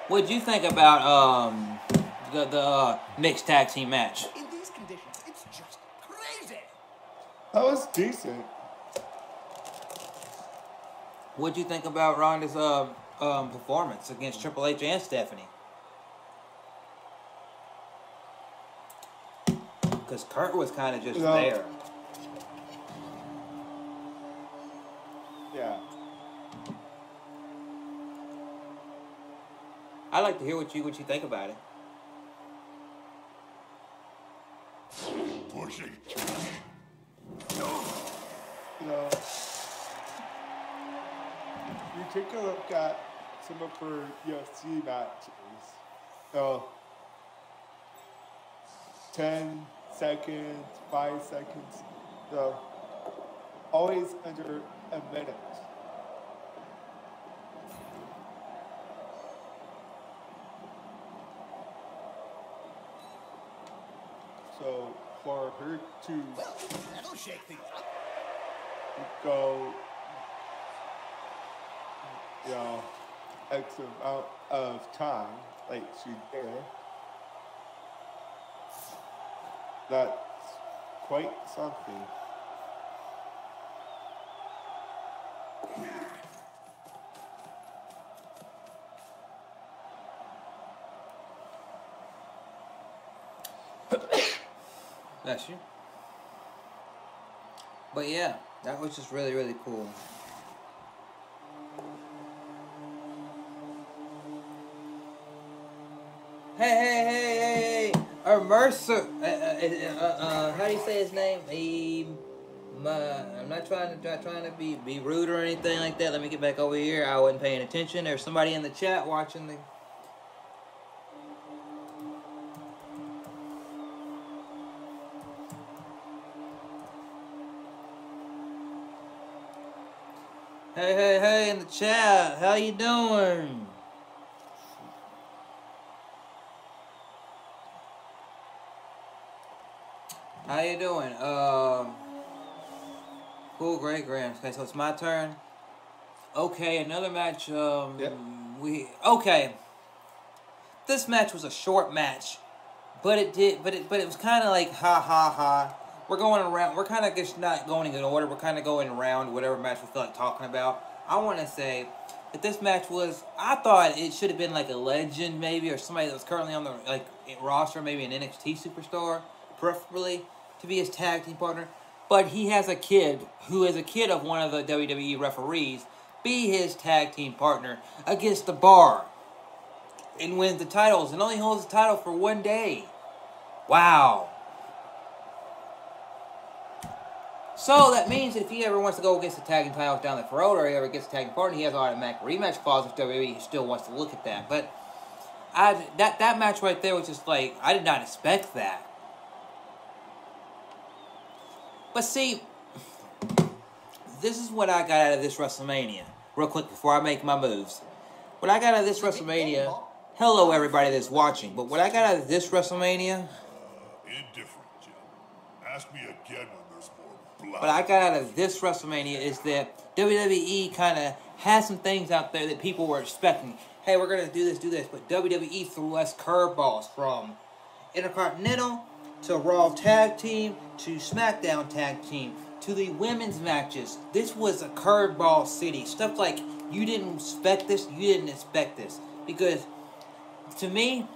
What'd you think about the mixed tag team match? In these conditions, it's just crazy. That was decent. What'd you think about Ronda's performance against Triple H and Stephanie? Because Kurt was kind of just there. Yeah. I'd like to hear what you think about it. Pushing. You know, you take a look at some of her UFC matches. 10 seconds, 5 seconds. Always under a minute. So for her to Well, that'll shake things up. go, X amount of time, like she did, that's quite something. Bless you. But yeah, that was just really, really cool. Hey! Mercer. How do you say his name? I'm not trying to be rude or anything like that. Let me get back over here. I wasn't paying attention. There's somebody in the chat watching the. Hey, in the chat. How you doing? How you doing? Cool, great, Grams. Okay, so it's my turn. Okay, another match. Yep. Okay. This match was a short match, but it was kind of like ha. We're going around. We're kind of just not going in order. We're kind of going around whatever match we feel like talking about. I want to say that this match was. I thought it should have been like a legend maybe, or somebody that was currently on the roster, maybe an NXT superstar, preferably to be his tag team partner. But he has a kid who is a kid of one of the WWE referees be his tag team partner against the Bar and wins the titles and only holds the title for 1 day. Wow. So that means if he ever wants to go against the tag team titles down the road, or he ever gets a tag team partner, he has an automatic rematch clause if WWE still wants to look at that. But that match right there was just like, I did not expect that. But see, this is what I got out of this WrestleMania. Real quick before I make my moves. What I got out of this WrestleMania... Hello, everybody that's watching. But what I got out of this WrestleMania... Indifferent, Jim. Ask me again when there's more blood. What I got out of this WrestleMania is that WWE kind of has some things out there that people were expecting. Hey, we're going to do this. But WWE threw us curveballs from Intercontinental to Raw Tag Team to SmackDown Tag Team to the women's matches. This was a curveball city. Stuff like, you didn't expect this, because to me,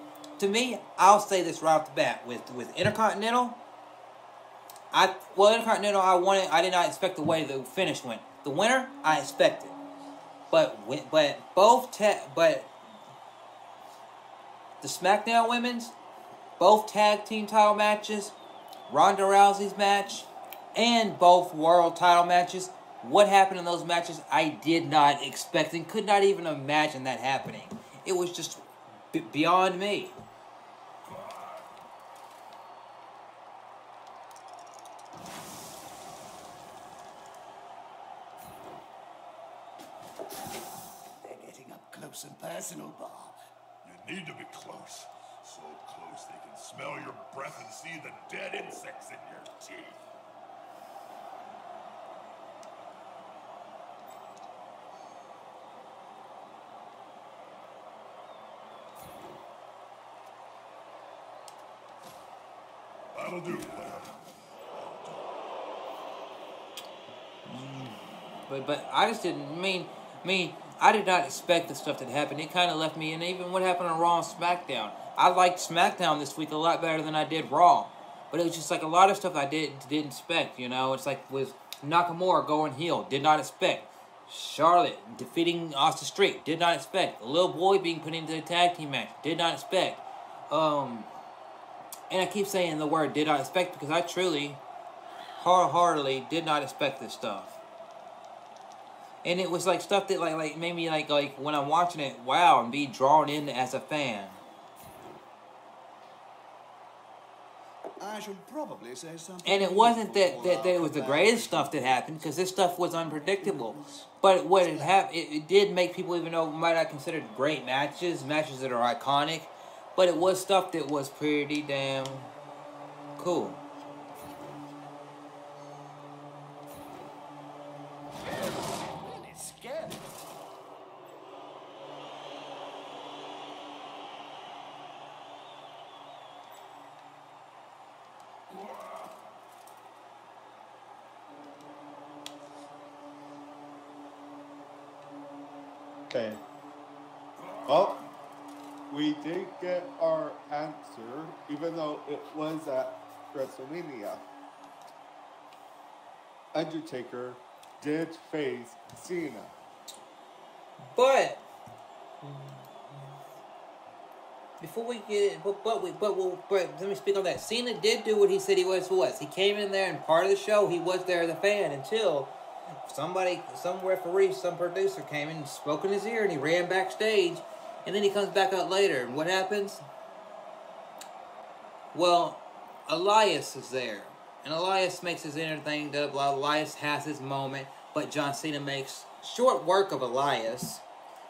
I'll say this right off the bat. With Intercontinental, Intercontinental, I did not expect the way the finish went. The winner, I expected. But the SmackDown women's, both tag team title matches, Ronda Rousey's match, and both world title matches, what happened in those matches, I did not expect and could not even imagine that happening. It was just beyond me. They're getting up close and personal, Bob. You need to be close. So close they can smell your breath and see the dead insects in your teeth. That'll do, player. But I just didn't mean I did not expect the stuff that happened. It kind of left me, and even what happened on Raw and SmackDown. I liked SmackDown this week a lot better than I did Raw. But it was just like a lot of stuff I didn't expect, you know. It's like with Nakamura going heel, did not expect. Charlotte defeating Austin Street, did not expect. The little boy being put into the tag team match, did not expect. And I keep saying the word did not expect because I truly, wholeheartedly did not expect this stuff. And it was like stuff that like made me like when I'm watching it, wow, and be drawn in as a fan. I should probably say something. And it wasn't that it was the greatest stuff that happened, because this stuff was unpredictable. But what it did make people, even though might not consider great matches that are iconic, but it was stuff that was pretty damn cool. Really scary. Okay. Well, we did get our answer, even though it was at WrestleMania. Undertaker did face Cena. But before we get, but let me speak on that. Cena did do what he said he was. He came in there and part of the show he was there as a fan until some referee, some producer came in and spoke in his ear and he ran backstage, and then he comes back out later. And what happens? Well, Elias is there, and Elias makes his inner thing. Elias has his moment, but John Cena makes short work of Elias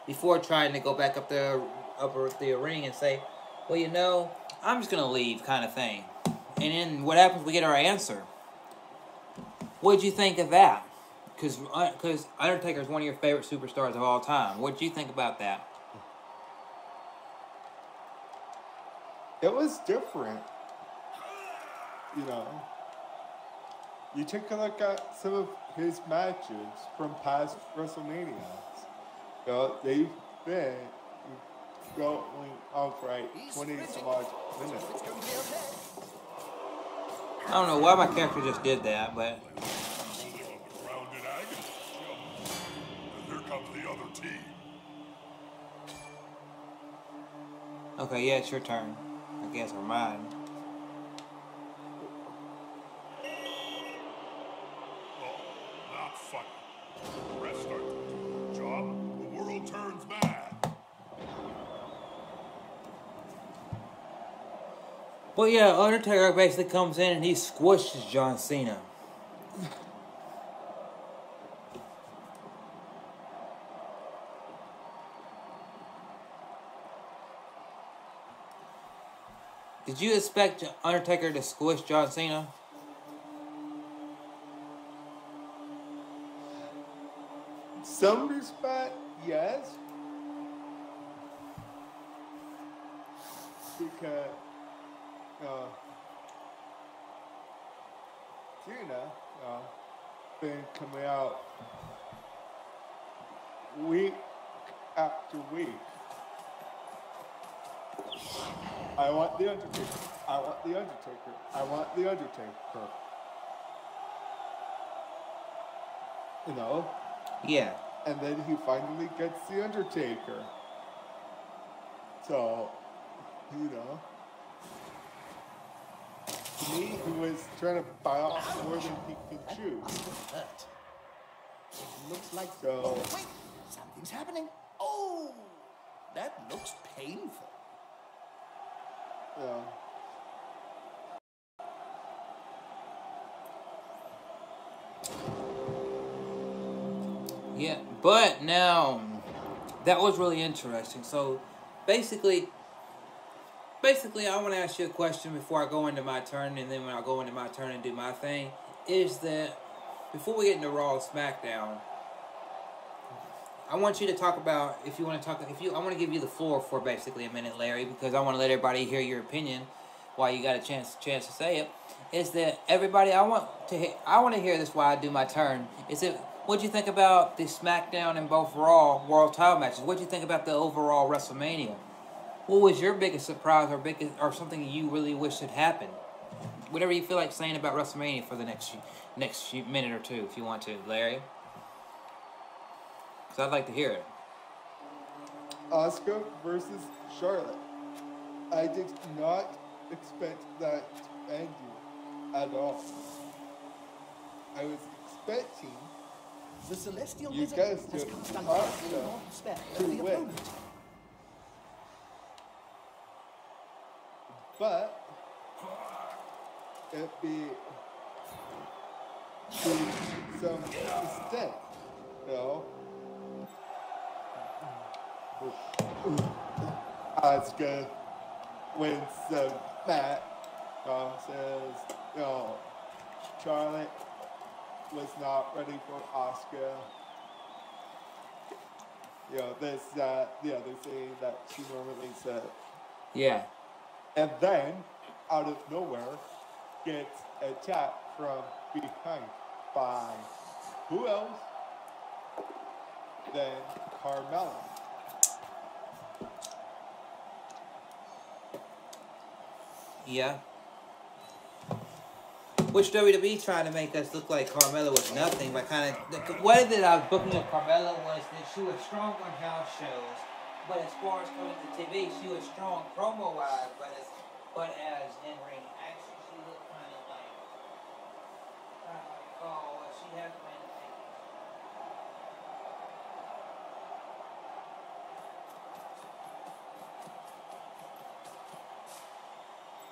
before trying to go back up the ring and say, well, I'm just going to leave, kind of thing. And then what happens? We get our answer. What'd you think of that? Because Undertaker is one of your favorite superstars of all time. What'd you think about that? It was different. You take a look at some of his matches from past WrestleManias. They've been going on for 20 some odd minutes. I don't know why my character just did that, but Here comes the other team. okay, yeah, it's your turn. I guess, or mine. Not funny. Rest start the job. The world turns mad. Well, yeah, Undertaker basically comes in and he squishes John Cena. Did you expect Undertaker to squish John Cena? Some respect, yes. Because Cena been coming out week after week. I want the Undertaker. I want the Undertaker. I want the Undertaker. Yeah. And then he finally gets the Undertaker. So, to me, he was trying to bite off more than he could chew. It looks like... So... Oh, wait! Something's happening. Oh! That looks painful. Yeah. Yeah, but now, that was really interesting. So, basically, I want to ask you a question before I go into my turn, and then when I go into my turn and do my thing, is that, before we get into Raw and SmackDown, I want you to talk about, I want to give you the floor for basically a minute, Larry, because I want to let everybody hear your opinion while you got a chance to say it, is that everybody, I want to hear this while I do my turn, is that, what'd you think about the SmackDown and both Raw World title matches? What'd you think about the overall WrestleMania? What was your biggest surprise or something you really wish had happened? Whatever you feel like saying about WrestleMania for the next minute or two, if you want to, Larry. Because I'd like to hear it. Asuka versus Charlotte. I did not expect that to end at all. I was expecting The Celestial you Wizard guys has to cast a Asuka north spell to of the win. opponent. But it'd be to some extent, Asuka wins the match. Says, Charlotte was not ready for Asuka. This, that, the other thing that she normally said. Yeah. And then, out of nowhere, gets attacked from behind by who else than Carmella. Yeah. Which WWE trying to make us look like Carmella was nothing, but kind of what that I was booking of Carmella was that she was strong on house shows, but as far as coming to TV, she was strong promo wise, but as in ring action, she looked kind of like oh, she has been.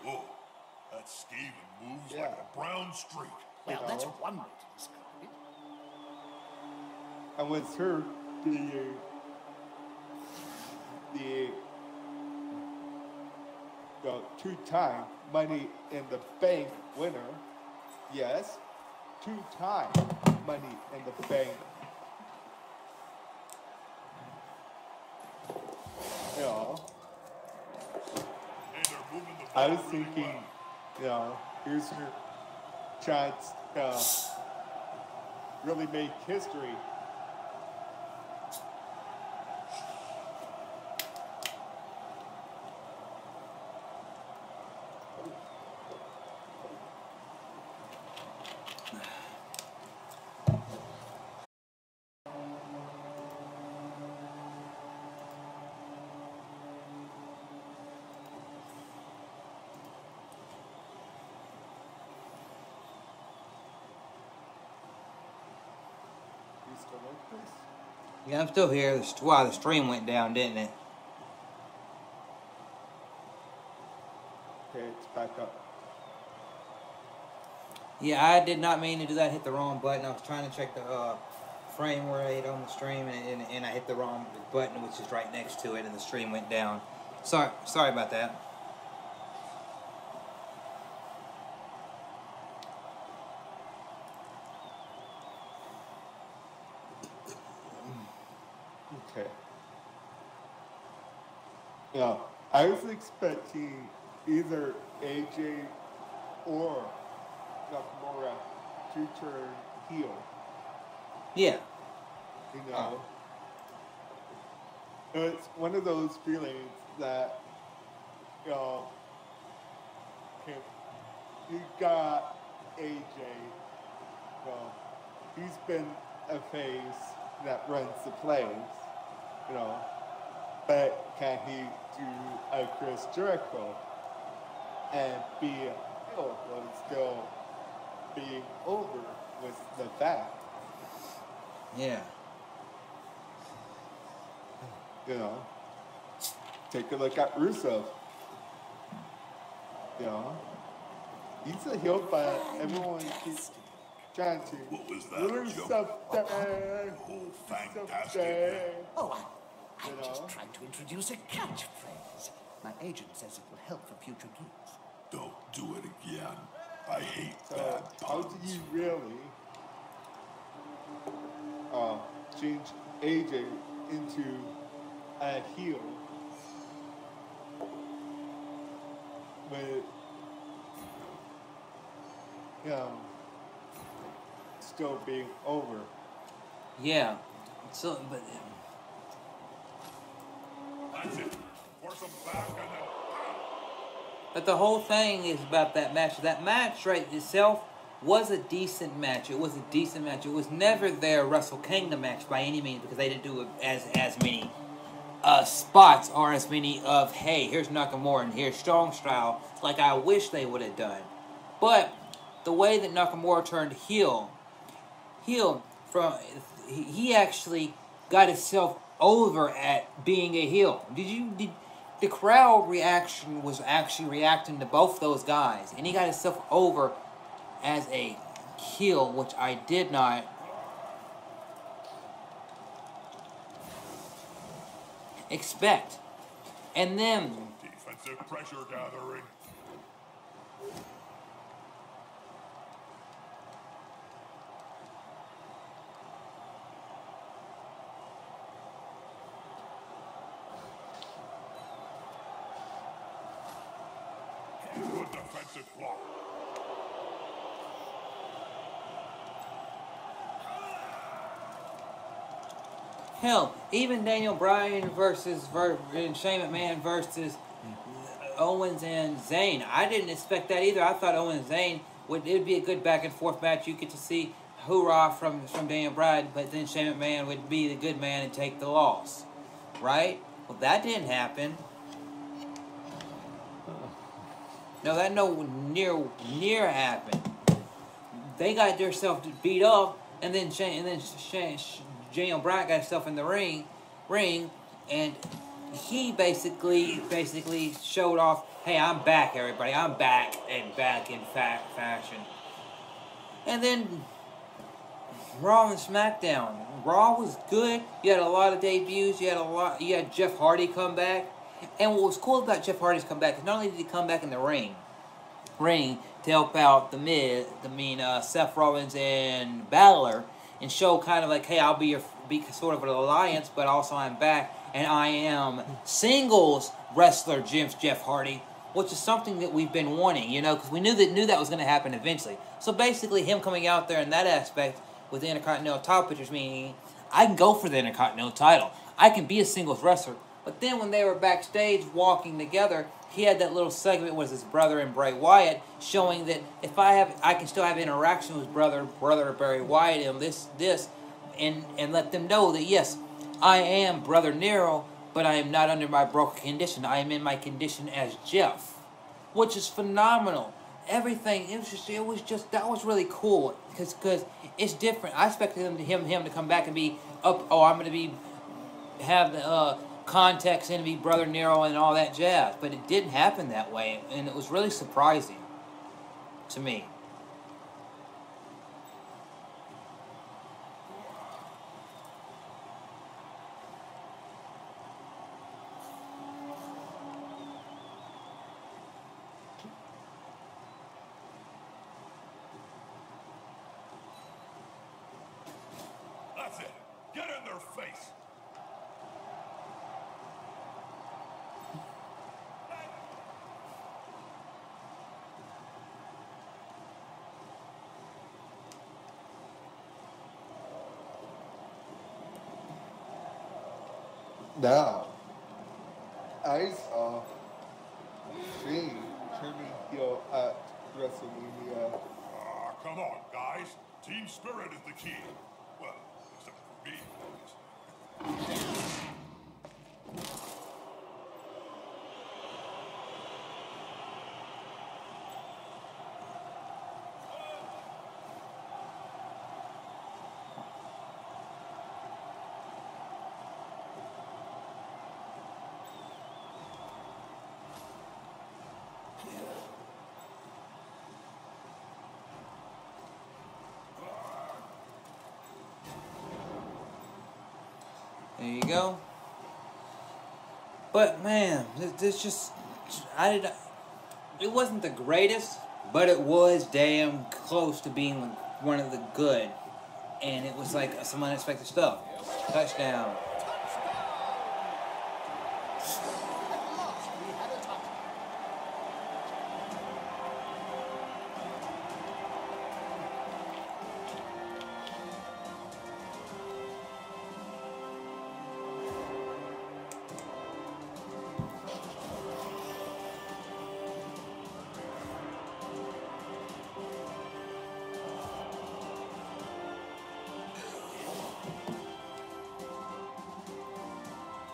Whoa, that Skaven moves like a brown streak. Well, You that's know. one way to describe it. And with her being the two-time Money in the Bank winner, yes, two-time Money in the Bank. You know, Hey, they're moving the I ball was really thinking, well. you know, here's her chance to really make history. You still like this? Yeah, I'm still here. Wow, the stream went down, didn't it? Okay, it's back up. Yeah, I did not mean to do that. Hit the wrong button. I was trying to check the frame rate on the stream, and I hit the wrong button, which is right next to it, and the stream went down. Sorry about that. Okay. Yeah, I was expecting either AJ or Nakamura to turn heel. Yeah. You know, it's one of those feelings that, you know, you got AJ. You know, he's been a face that runs the place. You know, but can he do a Chris Jericho and be a heel while still being over with the fact? Yeah. You know, take a look at Rusev. You know, he's a heel, but everyone keeps trying to. What was that, Rusev Joe? Day. Oh, Rusev fantastic. Day. Oh, I'm You just know? trying to introduce a catchphrase. My agent says it will help for future gigs. Don't do it again. I hate So, bad how do puns. you really change AJ into a heel with, you know, still being over? Yeah. So, but That's it. Force them back and then... But the whole thing is about that match. That match right itself was a decent match. It was a decent match. It was never their Wrestle Kingdom match by any means because they didn't do it as many spots or as many of, hey, here's Nakamura and here's Strong Style like I wish they would have done. But the way that Nakamura turned heel from he actually got himself over at being a heel. The crowd reaction was actually reacting to both those guys, and he got himself over as a heel, which I did not expect. And then Defensive pressure gathering. Good defensive block. hell, even Daniel Bryan versus and Shane McMahon versus Owens and Zayn. I didn't expect that either. I thought Owens and Zayn it'd be a good back and forth match. You get to see hoorah from Daniel Bryan, but then Shane McMahon would be the good man and take the loss, right? Well, that didn't happen. No, that near happened. They got themselves beat up, and then Daniel Bryan got himself in the ring, and he basically showed off, hey, I'm back, everybody. I'm back in fashion. And then Raw and SmackDown. Raw was good. You had a lot of debuts. You had Jeff Hardy come back. And what was cool about Jeff Hardy's comeback is not only did he come back in the ring to help out Seth Rollins and Balor, and show kind of like, hey, I'll be sort of an alliance, but also I'm back, and I am singles wrestler Jeff Hardy, which is something that we've been wanting, because we knew that was going to happen eventually. So basically, him coming out there in that aspect with the Intercontinental title pictures, meaning I can go for the Intercontinental title, I can be a singles wrestler. But then when they were backstage walking together, he had that little segment with his brother and Bray Wyatt, showing that if I can still have interaction with brother Bray Wyatt and let them know that yes, I am Brother Nero, but I am not under my broken condition. I am in my condition as Jeff, which is phenomenal. Everything that was really cool because it's different. I expected him to come back and be up. Oh, I'm going to have the context and be Brother Nero and all that jazz, but it didn't happen that way, and it was really surprising to me. That's it. Get in their face. Now, I saw Shane turning heel at WrestleMania. Come on, guys. Team spirit is the key. Well, except for me, obviously. There you go. But man, it wasn't the greatest, but it was damn close to being one of the good. And it was like some unexpected stuff. Touchdown.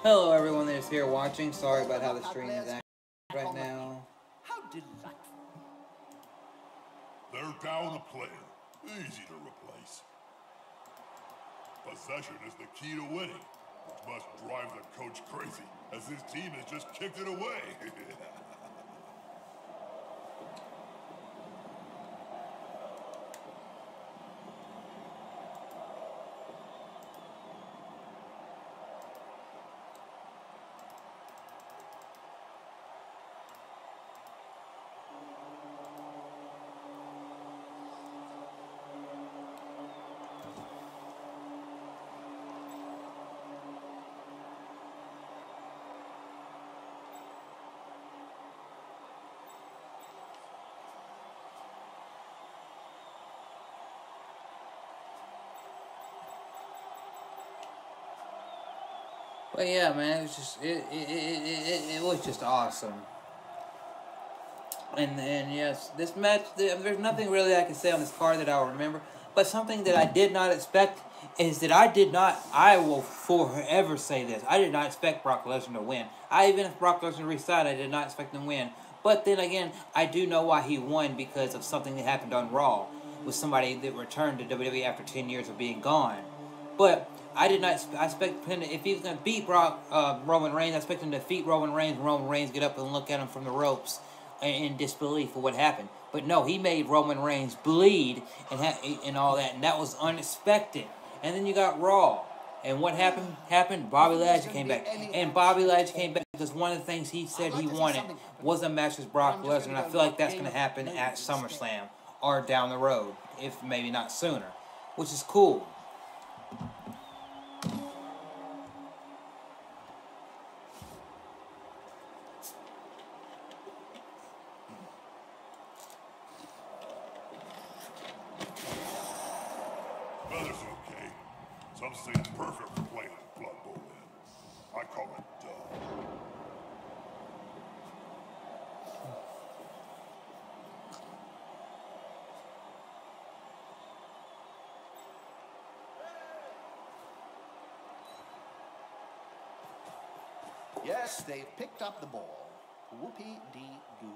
Hello everyone that is here watching. Sorry about how the stream is acting right now. How delightful. They're down a player. Easy to replace. Possession is the key to winning, which must drive the coach crazy, as his team has just kicked it away. But yeah, man, it was just it was just awesome. And yes, this match, there's nothing really I can say on this card that I'll remember. But something that I did not expect is that I will forever say this, I did not expect Brock Lesnar to win. Even if Brock Lesnar resigned, I did not expect him to win. But then again, I do know why he won, because of something that happened on Raw with somebody that returned to WWE after 10 years of being gone. But I did not. I expect him to, if he was going to beat Roman Reigns, I expect him to defeat Roman Reigns. And Roman Reigns get up and look at him from the ropes in disbelief of what happened. But no, he made Roman Reigns bleed and all that, and that was unexpected. And then you got Raw, and what happened. Bobby Lashley came back, and Bobby Lashley came back because one of the things he said he wanted was a match with Brock Lesnar, and I feel like that's going to happen at SummerSlam or down the road, if maybe not sooner, which is cool. Weather's okay. Some say it's perfect for playing Blood Bowl in. I call it dull. Yes, they've picked up the ball. Whoopie-dee-doo.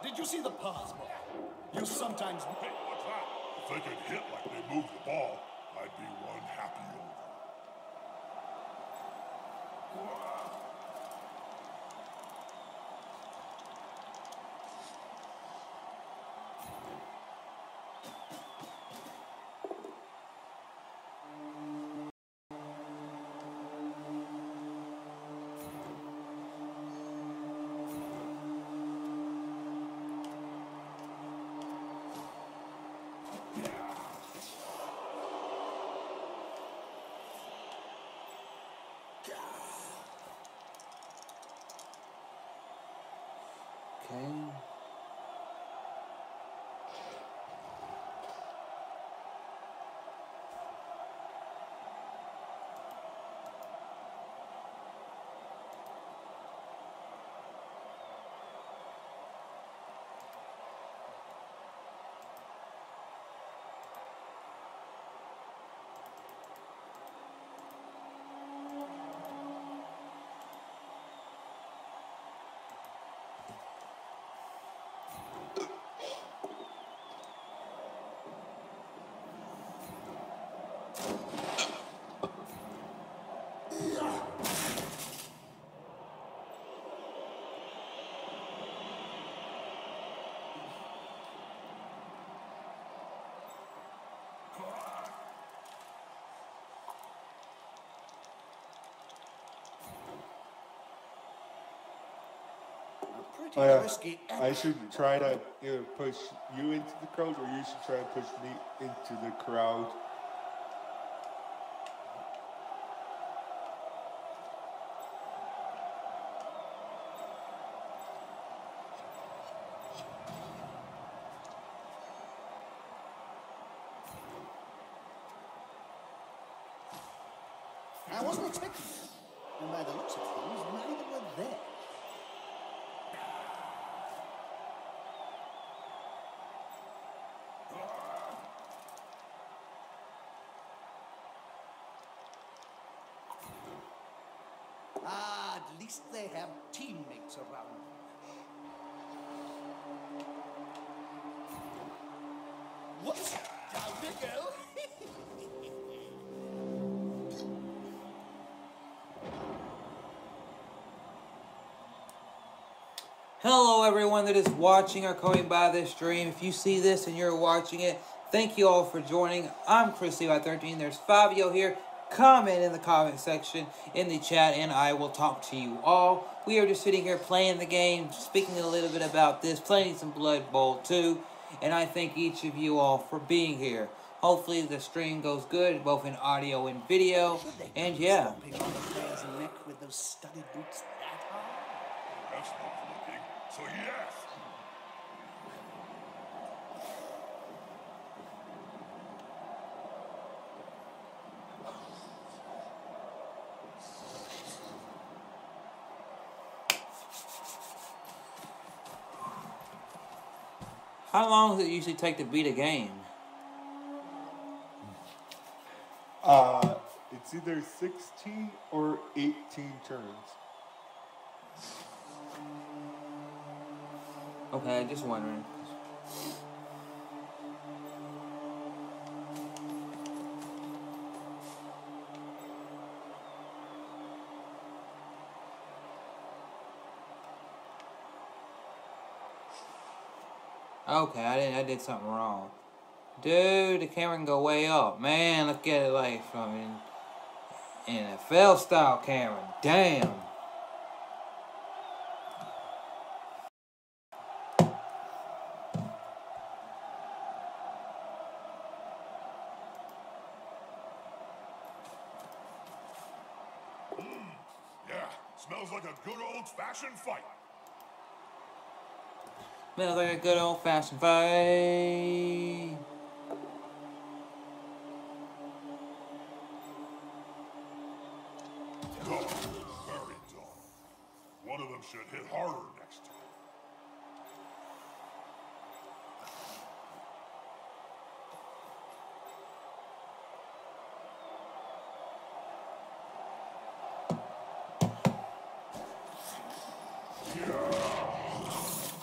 Did you see the pass ball? You sometimes... Hey, what's that? If they could hit like they moved the ball, I'd be one happy over. Okay. Pretty risky. I should try to either push you into the crowd, or you should try to push me into the crowd. I wasn't expecting it. And by the looks of things, neither were they. At least they have teammates around them. Whoops! Down we go! Hello everyone that is watching or coming by this stream. If you see this and you're watching it, thank you all for joining. I'm Chrislevi13. There's 5 of you here. Comment in the comment section, in the chat, and I will talk to you all. We are just sitting here playing the game, speaking a little bit about this, playing some Blood Bowl 2, and I thank each of you all for being here. Hopefully the stream goes good, both in audio and video, and yeah. Stomping on the player's neck with those studded boots that high. That's not looking. So yes. How long does it usually take to beat a game? It's either 16 or 18 turns. Okay, just wondering. Okay, I did something wrong. Dude, the camera can go way up. Man, look at it like from an NFL style camera. Damn. Yeah, smells like a good old-fashioned fight. Smells like a good old fashioned fight. Dull, very dull. One of them should hit harder next time.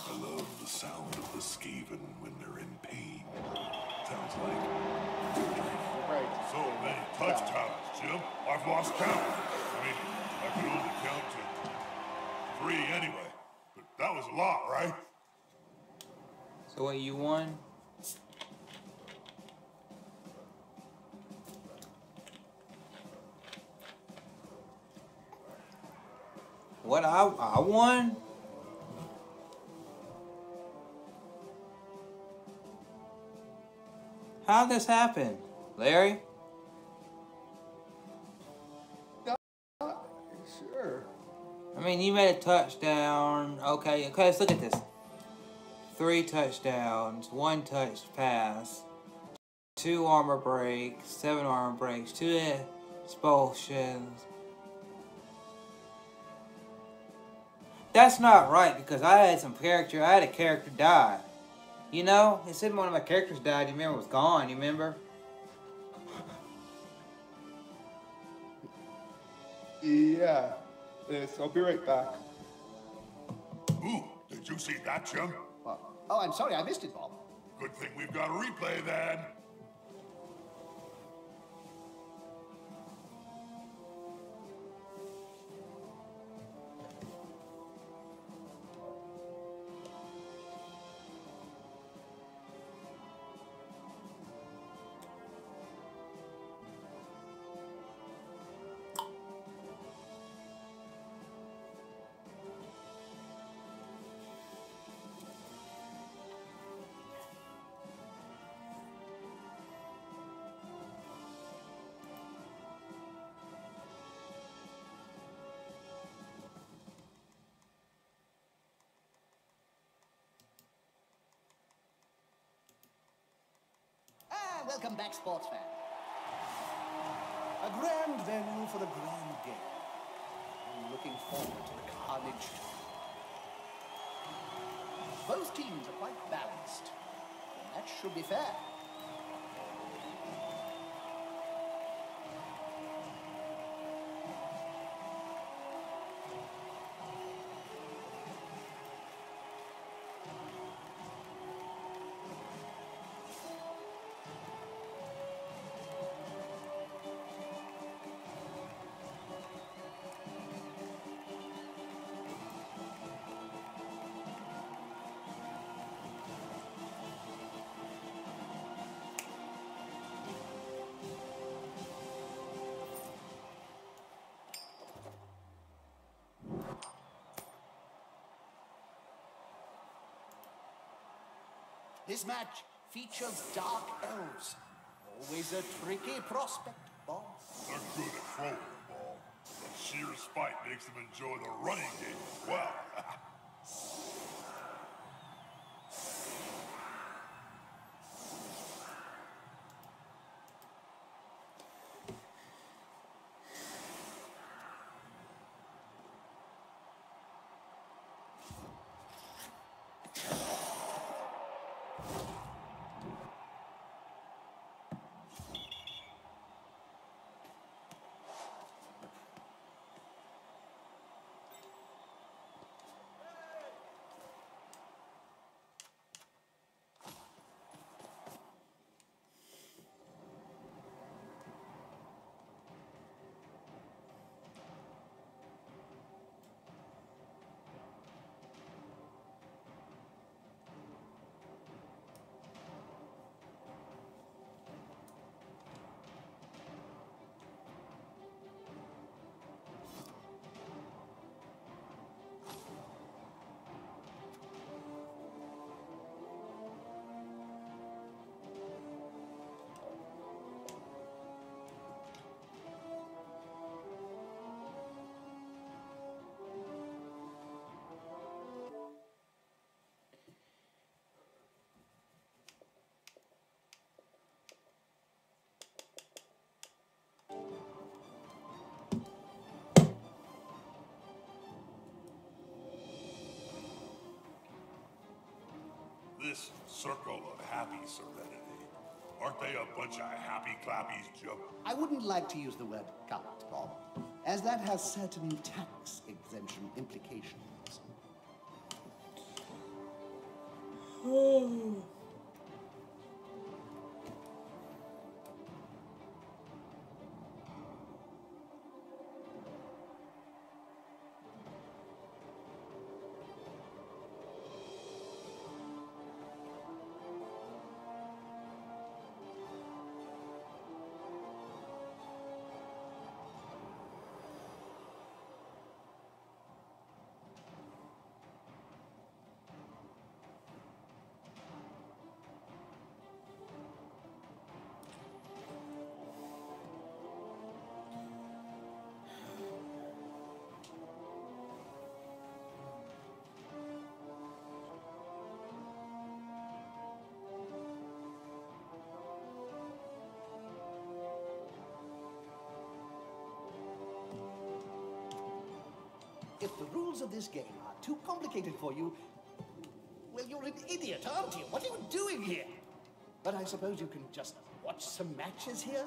I love the sound of the Skaven when they're in pain. Sounds like victory. Right. So many touchdowns, Jim. I've lost count. I mean, I can only count to 3 anyway. But that was a lot, right? So what, you won? What, I won? How'd this happen, Larry? Sure. I mean, you made a touchdown. Okay, let's look at this. 3 touchdowns, 1 touch pass, 2 armor breaks, 7 armor breaks, 2 expulsions. That's not right because I had a character die. You know, it said one of my characters died. You remember, was gone. You remember? Yeah. Yes, I'll be right back. Ooh, did you see that, Jim? Oh, I'm sorry, I missed it, Bob. Good thing we've got a replay then. Welcome back, sports fan. A grand venue for a grand game. I'm looking forward to the carnage. Both teams are quite balanced. The match should be fair. This match features dark elves. Always a tricky prospect, Bob. They're good at throwing the ball. The sheer spite makes them enjoy the running game as well. This circle of happy serenity. Aren't they a bunch of happy clappies, Joe? I wouldn't like to use the word cult, Bob, as that has certain tax exemption implications. If the rules of this game are too complicated for you, well, you're an idiot, aren't you? What are you doing here? But I suppose you can just watch some matches here?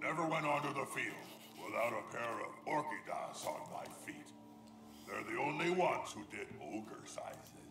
Never went onto the field without a pair of orchidas on my feet. They're the only ones who did ogre sizes.